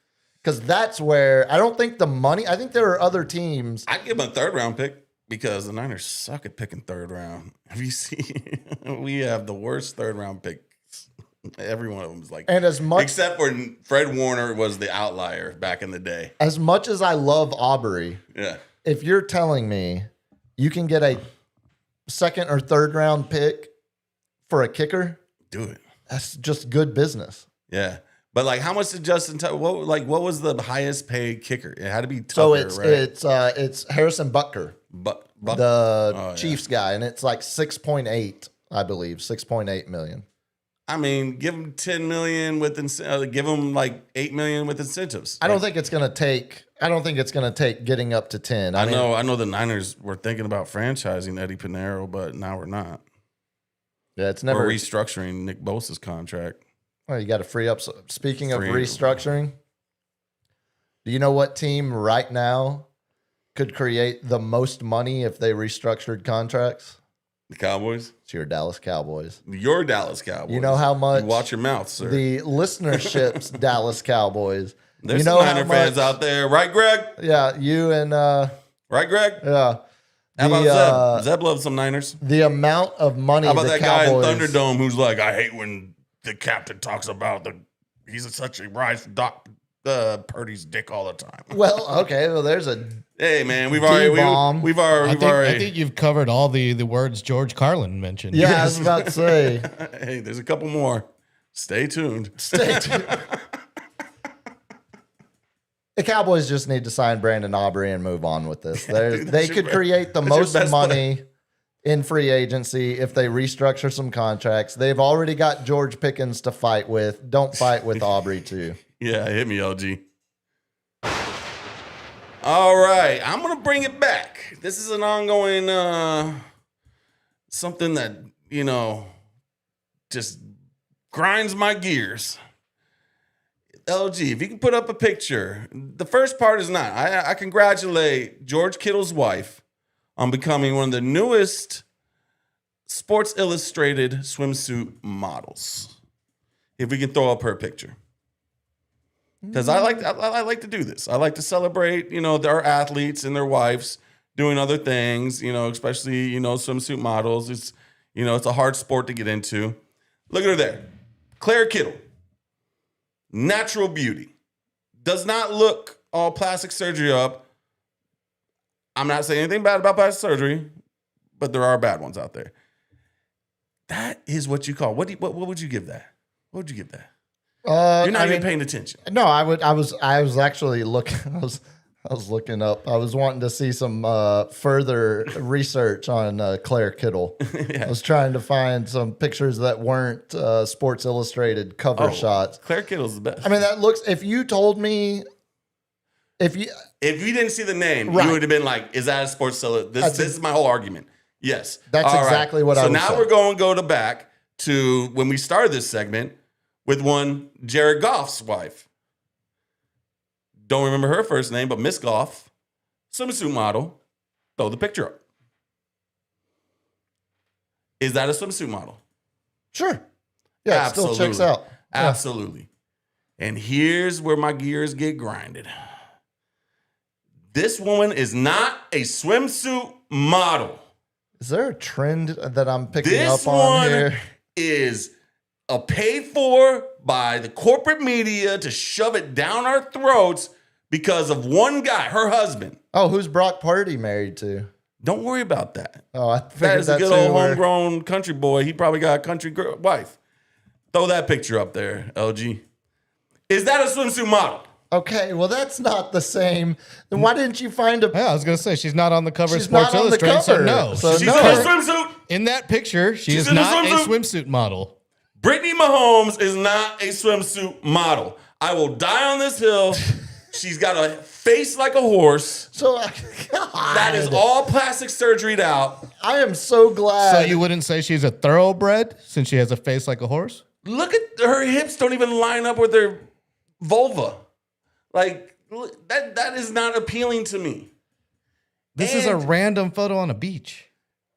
Because that's where I don't think the money. I think there are other teams. I'd give him a third round pick because the Niners suck at picking third round. Have you seen? We have the worst third round picks. Every one of them is like, And as much except for Fred Warner was the outlier back in the day. as much as I love Aubrey, Yeah. if you're telling me you can get a second or third round pick for a kicker, Do it. that's just good business. Yeah. But like, how much did Justin? What was the highest paid kicker? It had to be So Tucker, right? it's Harrison Butker, But the Oh, yeah. Chiefs guy, and it's like 6.8, I believe, 6.8 million. I mean, give them 10 million with give them like 8 million with incentives. I don't think it's going to take. I don't think it's going to take getting up to 10. I know the Niners were thinking about franchising Eddie Pinheiro, but now we're not. Yeah, it's never. Or restructuring Nick Bosa's contract. Well, you got to free up. Speaking of Free- restructuring, do you know what team right now could create the most money if they restructured contracts? The Cowboys? It's your Dallas Cowboys. Your Dallas Cowboys. You know how much You watch your mouth, sir. the listenership's Dallas Cowboys. There's you know some how Niner fans much- out there. Right, Greg? Yeah, you and Right, Greg? yeah. How about The, Zeb? Zeb loves some Niners. the amount of money How about the that Cowboys, guy in Thunderdome who's like, I hate when the captain talks about he's such a rise Doc Purdy's dick all the time. Well, okay, well, there's a Hey man, we've already I think you've covered all the words George Carlin mentioned. yeah. I was about to say, hey, there's a couple more. Stay tuned. stay tuned. The Cowboys just need to sign Brandon Aubrey and move on with this. dude, They that's could your- create the that's your most best money in free agency if they restructure some contracts. They've already got George Pickens to fight with. Don't fight with Aubrey too. Yeah, hit me, LG. All right, I'm gonna bring it back. This is an ongoing something that just grinds my gears. LG, if you can put up a picture, the first part is not. I congratulate George Kittle's wife on becoming one of the newest Sports Illustrated swimsuit models. If we can throw up her picture. Because I like to do this. I like to celebrate, our athletes and their wives doing other things, especially, swimsuit models. It's a hard sport to get into. Look at her there. Claire Kittle. Natural beauty. Does not look all plastic surgery up. I'm not saying anything bad about plastic surgery, but there are bad ones out there. That is what you call. What would you give that? What would you give that? You're not even paying attention. No, I was actually looking. I was looking up. I was wanting to see some further research on Claire Kittle. I was trying to find some pictures that weren't Sports Illustrated cover shots. Claire Kittle's the best. I mean, that looks. If you told me, if you didn't see the name, Right. you would have been like, "Is that a Sports Illustrated?" This is my whole argument. Yes, That's All right. exactly what I So was now saying. we're going to go back to when we started this segment with one Jared Goff's wife. Don't remember her first name, but Miss Goff, swimsuit model. Throw the picture up. Is that a swimsuit model? sure, yeah, it still checks out. Yeah. Absolutely. And here's where my gears get grinded. This woman is not a swimsuit model. Is there a trend that I'm picking This up on one here? is paid for by the corporate media to shove it down our throats because of one guy, her husband. Oh, who's Brock Purdy married to? Don't worry about that. Oh, I That figured is a that's good who old we're- homegrown country boy. He probably got a country girl, wife. Throw that picture up there, LG. Is that a swimsuit model? Okay, well, that's not the same. Then why didn't you find a? Yeah, I was gonna say she's not on the cover She's of Sports not on the Illustrated, so cover. no. So She's no. in a swimsuit. In that picture, she She's is in a not a swimsuit. swimsuit model. Brittany Mahomes is not a swimsuit model. I will die on this hill. She's got a face like a horse. So That is all plastic surgeryed out. I am so glad. So you wouldn't say she's a thoroughbred since she has a face like a horse? Look at her hips, don't even line up with her vulva. Like look, that is not appealing to me. This is a And- random photo on a beach.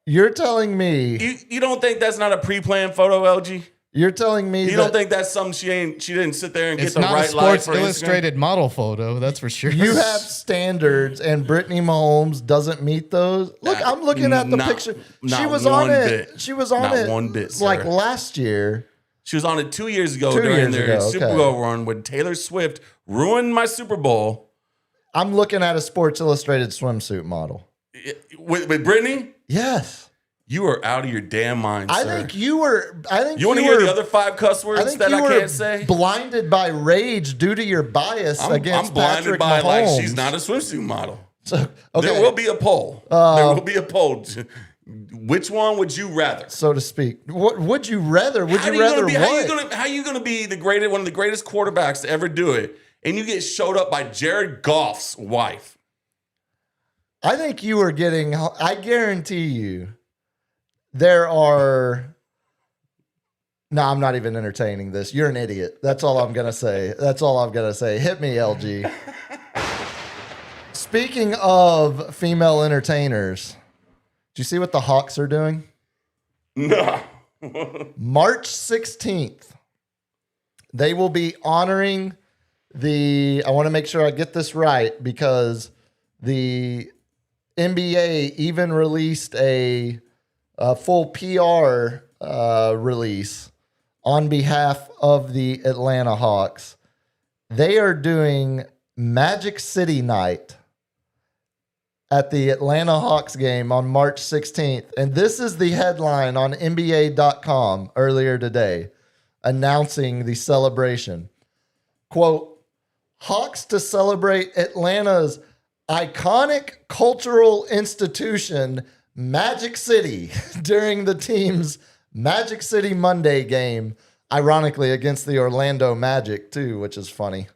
You're telling me. You don't think that's not a pre-planned photo, LG? You're telling me. You don't think that's something she didn't sit there and It's get the not a right light Sports for Instagram? Illustrated model photo, that's for sure. you have standards, and Brittany Mahomes doesn't meet those? Look, I'm looking at the Not- picture. She not was on one it. bit. She was on Not it. one bit, like sir. last year. She was on it 2 years ago 2 during years their ago, Super okay. Bowl run when Taylor Swift ruined my Super Bowl. I'm looking at a Sports Illustrated swimsuit model. With Brittany, Yes, you are out of your damn mind, I sir. think you were. I think You want to were, hear the other 5 cuss I words think that you I were can't say? blinded by rage due to your bias against I'm blinded Patrick by Mahomes. like she's not a swimsuit model. So, okay. There will be a poll. There will be a poll. Which one would you rather? so to speak. What would you rather? Would How you are rather gonna be, what? how you gonna be one of the greatest quarterbacks to ever do it, and you get showed up by Jared Goff's wife? I think you are getting, I guarantee you, there are. No, I'm not even entertaining this. You're an idiot. That's all I'm going to say. That's all I'm going to say. Hit me, LG. Speaking of female entertainers, do you see what the Hawks are doing? No. March 16th, they will be honoring I want to make sure I get this right because the NBA even released a full PR release on behalf of the Atlanta Hawks. They are doing Magic City Night at the Atlanta Hawks game on March 16th. And this is the headline on NBA.com earlier today announcing the celebration. Quote, Hawks to celebrate Atlanta's iconic cultural institution, Magic City, during the team's Magic City Monday game, ironically against the Orlando Magic too, which is funny.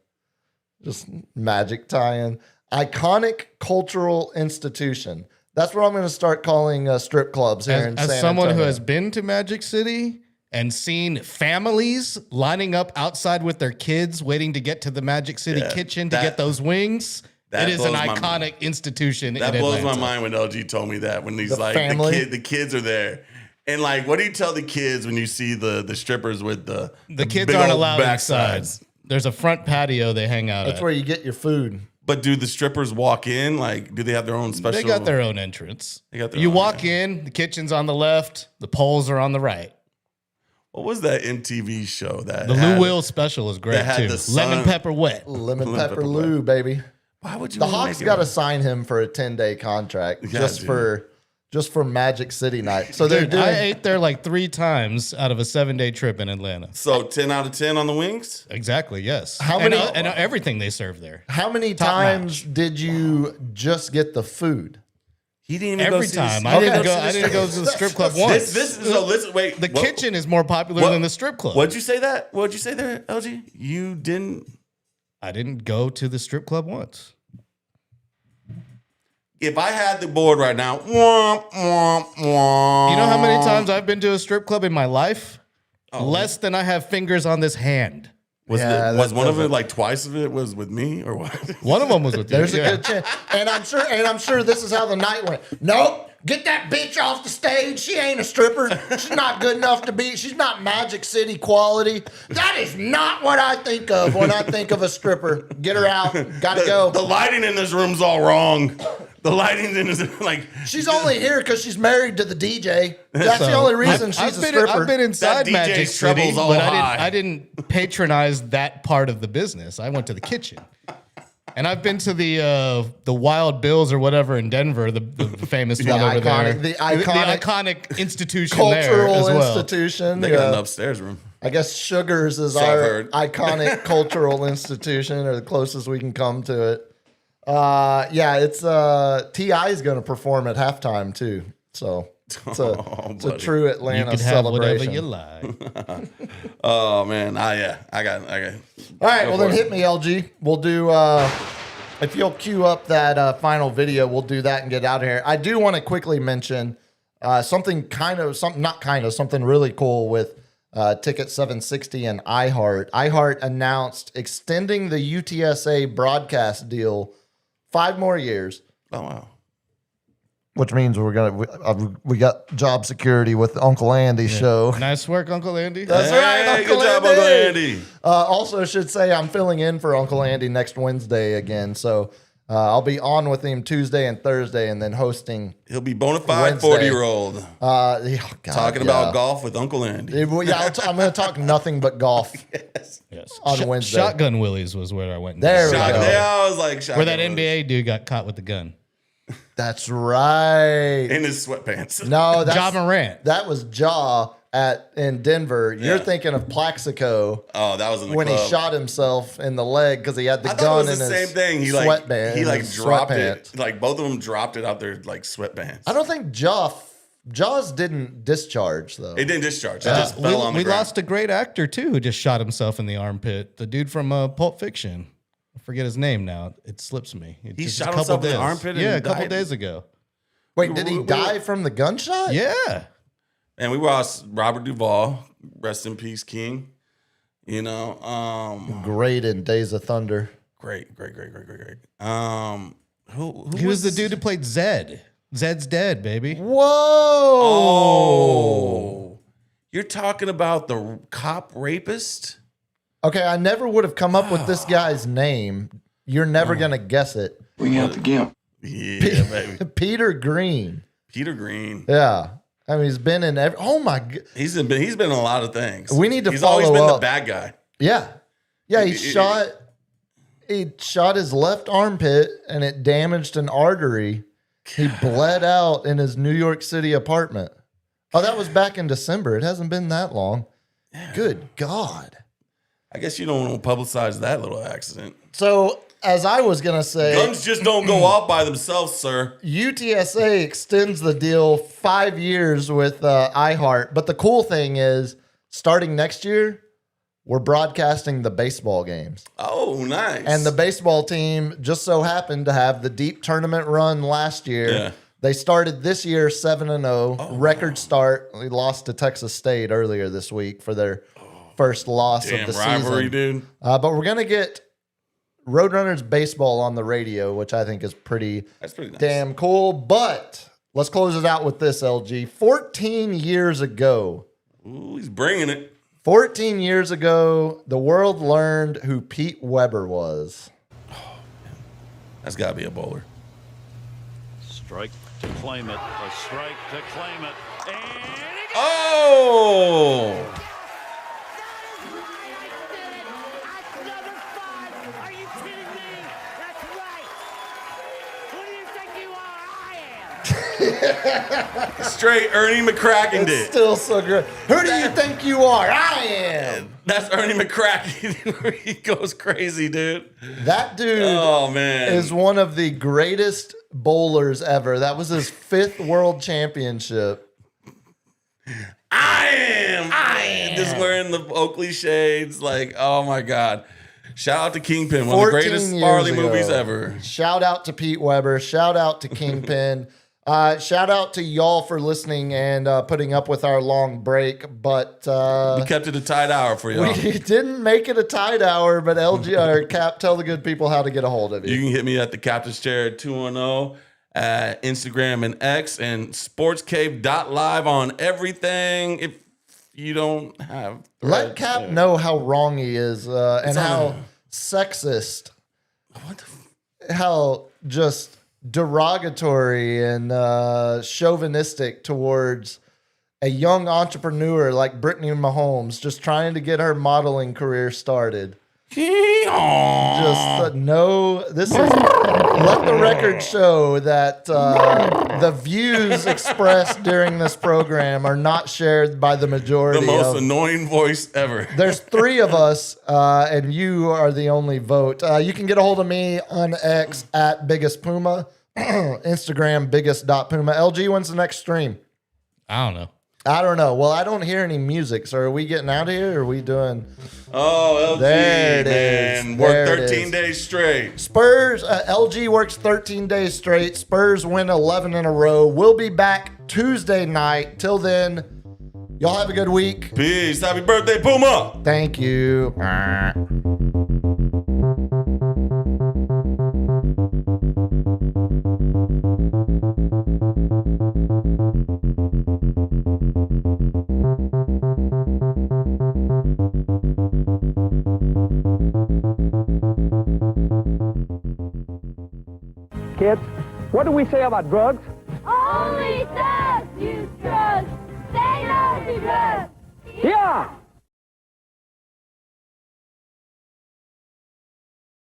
Just Magic tie-in. Iconic cultural institution. That's what I'm going to start calling strip clubs here in San As someone who Antonio. has been to Magic City and seen families lining up outside with their kids waiting to get to the Magic City kitchen to get those wings, that it is an blows my iconic mind. institution That in blows Atlanta. my mind when LG told me that, when he's The like, family? the kids are there. And like, what do you tell the kids when you see the strippers with the The kids big aren't old allowed inside. backsides? There's a front patio they hang out That's at. where you get your food. But do the strippers walk in? Like, do they have their own special? They got their own entrance. They got their You own, walk in, the kitchen's on the left, the poles are on the right. What was that MTV show that The had- Lou Will special is great that had too. the sun- Lemon pepper wet. Lemon Lemon Pepper Pepper Lou, baby. Why would you? The wanna Hawks make it got to a- sign him for a 10-day contract Yeah, just dude. for Magic City Night. So they're Dude, doing I ate there like 3 times out of a 7-day trip in Atlanta. So 10 out of 10 on the wings. Exactly, yes. How And, many- and everything they serve there. how many Top times did you just get the food? He didn't even Every go see the- time. I Okay. didn't go to the strip club once. This so listen. Wait, The what- kitchen is more popular what- than the strip club. What'd you say that? What'd you say there, LG? You didn't. I didn't go to the strip club once. If I had the board right now, womp, womp, womp. You know how many times I've been to a strip club in my life? Oh. Less than I have fingers on this hand. was Yeah, was that one of doesn't- it like twice of it was with me or what? One of them was with you. There's yeah. a good chance. And I'm sure this is how the night went. Nope. Get that bitch off the stage. She ain't a stripper. She's not good enough to be. She's not Magic City quality. That is not what I think of when I think of a stripper. Get her out. Gotta go. The lighting in this room's all wrong. The lighting in this like She's only here because she's married to the DJ. That's the So, only reason I've she's a been, stripper. I've been inside DJ's Magic City, treble's all but high. I didn't patronize that part of the business. I went to the kitchen. And I've been to the Wild Bills or whatever in Denver, the famous one over there. the The iconic iconic institution there cultural as well. institution. they got an Yeah. upstairs room. I guess Sugars is So I've our heard. iconic cultural institution, or the closest we can come to it. Yeah, it's T.I. is going to perform at halftime too. So it's a, it's a buddy. true You Atlanta can have whatever celebration. you like. Oh man, I got. All right, well for then it. hit me, LG. We'll do. If you'll cue up that final video, we'll do that and get out of here. I do want to quickly mention something really cool with Ticket 760 and iHeart. iHeart announced extending the UTSA broadcast deal 5 more years, Oh wow. which means we got job security with Uncle Andy's show. Nice work, Uncle Andy. That's right, Hey, Uncle good job, Andy. Uncle Andy. Also, should say I'm filling in for Uncle Andy next Wednesday again. So I'll be on with him Tuesday and Thursday, and then hosting. He'll be bona fide Wednesday. 40-year-old God, talking about golf with Uncle Andy. I'm going to talk nothing but golf Yes. on Wednesday. Shotgun Willies was where I went. There we Shot, go. yeah, I was like, Where that shotgun NBA dude got caught with the gun. That's right. in his sweatpants. No, Ja Morant. that was Ja in Denver. You're thinking of Plaxico Oh, that was in the when club. he shot himself in the leg because he had the I gun thought it was in the his same thing. He sweatband. like his dropped sweatpants. it. Like both of them dropped it out their like sweatpants. I don't think Ja Jaws didn't discharge though. It didn't discharge. It just we fell on the we ground. lost a great actor too who just shot himself in the armpit. The dude from Pulp Fiction. I forget his name now. It slips me. It's He just shot a couple himself in the days. armpit and Yeah, a couple died? days ago. Wait, did he die from the gunshot? Yeah. And we lost Robert Duvall. Rest in peace, King. You know, Great in Days of Thunder. great. Who He was the dude who played Zed. Zed's dead, baby. Whoa! Oh, you're talking about the cop rapist? Okay, I never would have come up with this guy's name. You're never gonna guess it. Yeah, baby. Peter Green. Peter Green. Yeah. I mean, he's been in every. Oh my god. He's been in a lot of things. We need to He's always follow been the up. bad guy. Yeah. Yeah, he It- shot his left armpit and it damaged an artery. He bled out in his New York City apartment. Oh, that was back in December. It hasn't been that long. Good God. I guess you don't want to publicize that little accident. So, as I was going to say, Guns just don't go off by themselves, sir. UTSA extends the deal 5 years with iHeart. But the cool thing is, starting next year, we're broadcasting the baseball games. Oh, nice. And the baseball team just so happened to have the deep tournament run last year. Yeah. They started this year 7-0, record start. We lost to Texas State earlier this week for their first loss damn of the rivalry, season. dude. But we're going to get Roadrunners baseball on the radio, which I think is pretty That's pretty nice. damn cool. But let's close it out with this, LG. 14 years ago, Ooh, he's bringing it. 14 years ago, the world learned who Pete Weber was. That's got to be a bowler. Strike to claim it. A strike to claim it. And Oh! Are you kidding me? That's right. Who do you think you are? I am. Straight Ernie McCracken It's did. still so good. Who do you think you are? I am. That's Ernie McCracken. He goes crazy, dude. That dude Oh, man. is one of the greatest bowlers ever. That was his 5th world championship. I am. Just wearing the Oakley shades. Like, oh, my God. Shout out to Kingpin, one of the 14 greatest years Farley ago. movies ever. Shout out to Pete Weber. Shout out to Kingpin. Shout out to y'all for listening and putting up with our long break. But We kept it a tight hour for y'all. we didn't make it a tight hour. But LG or Cap, tell the good people how to get a hold of You you. can hit me at the Captain's Chair 210 at Instagram and X and sportscave.live on everything. If you don't have Let threads Cap there. know how wrong he is and It's on how a- sexist, What the how just derogatory and chauvinistic towards a young entrepreneur like Brittany Mahomes just trying to get her modeling career started. Just no, this is let the record show that the views expressed during this program are not shared by the the majority most of annoying voice ever. there's 3 of us, and you are the only vote. You can get a hold of me on X at Biggest Puma, Instagram biggest.puma. LG, when's the next stream? I don't know. I don't know. Well, I don't hear any music. So are we getting out of here? Or are we doing Oh, LG, There it man. is. Work There it 13 is. days straight. Spurs? LG works 13 days straight. Spurs win 11 in a row. We'll be back Tuesday night. Till then, y'all have a good week. Peace. Happy birthday, Puma. Thank you. Kids, what do we say about drugs? Only thugs use drugs. Say no to drugs. Yeah!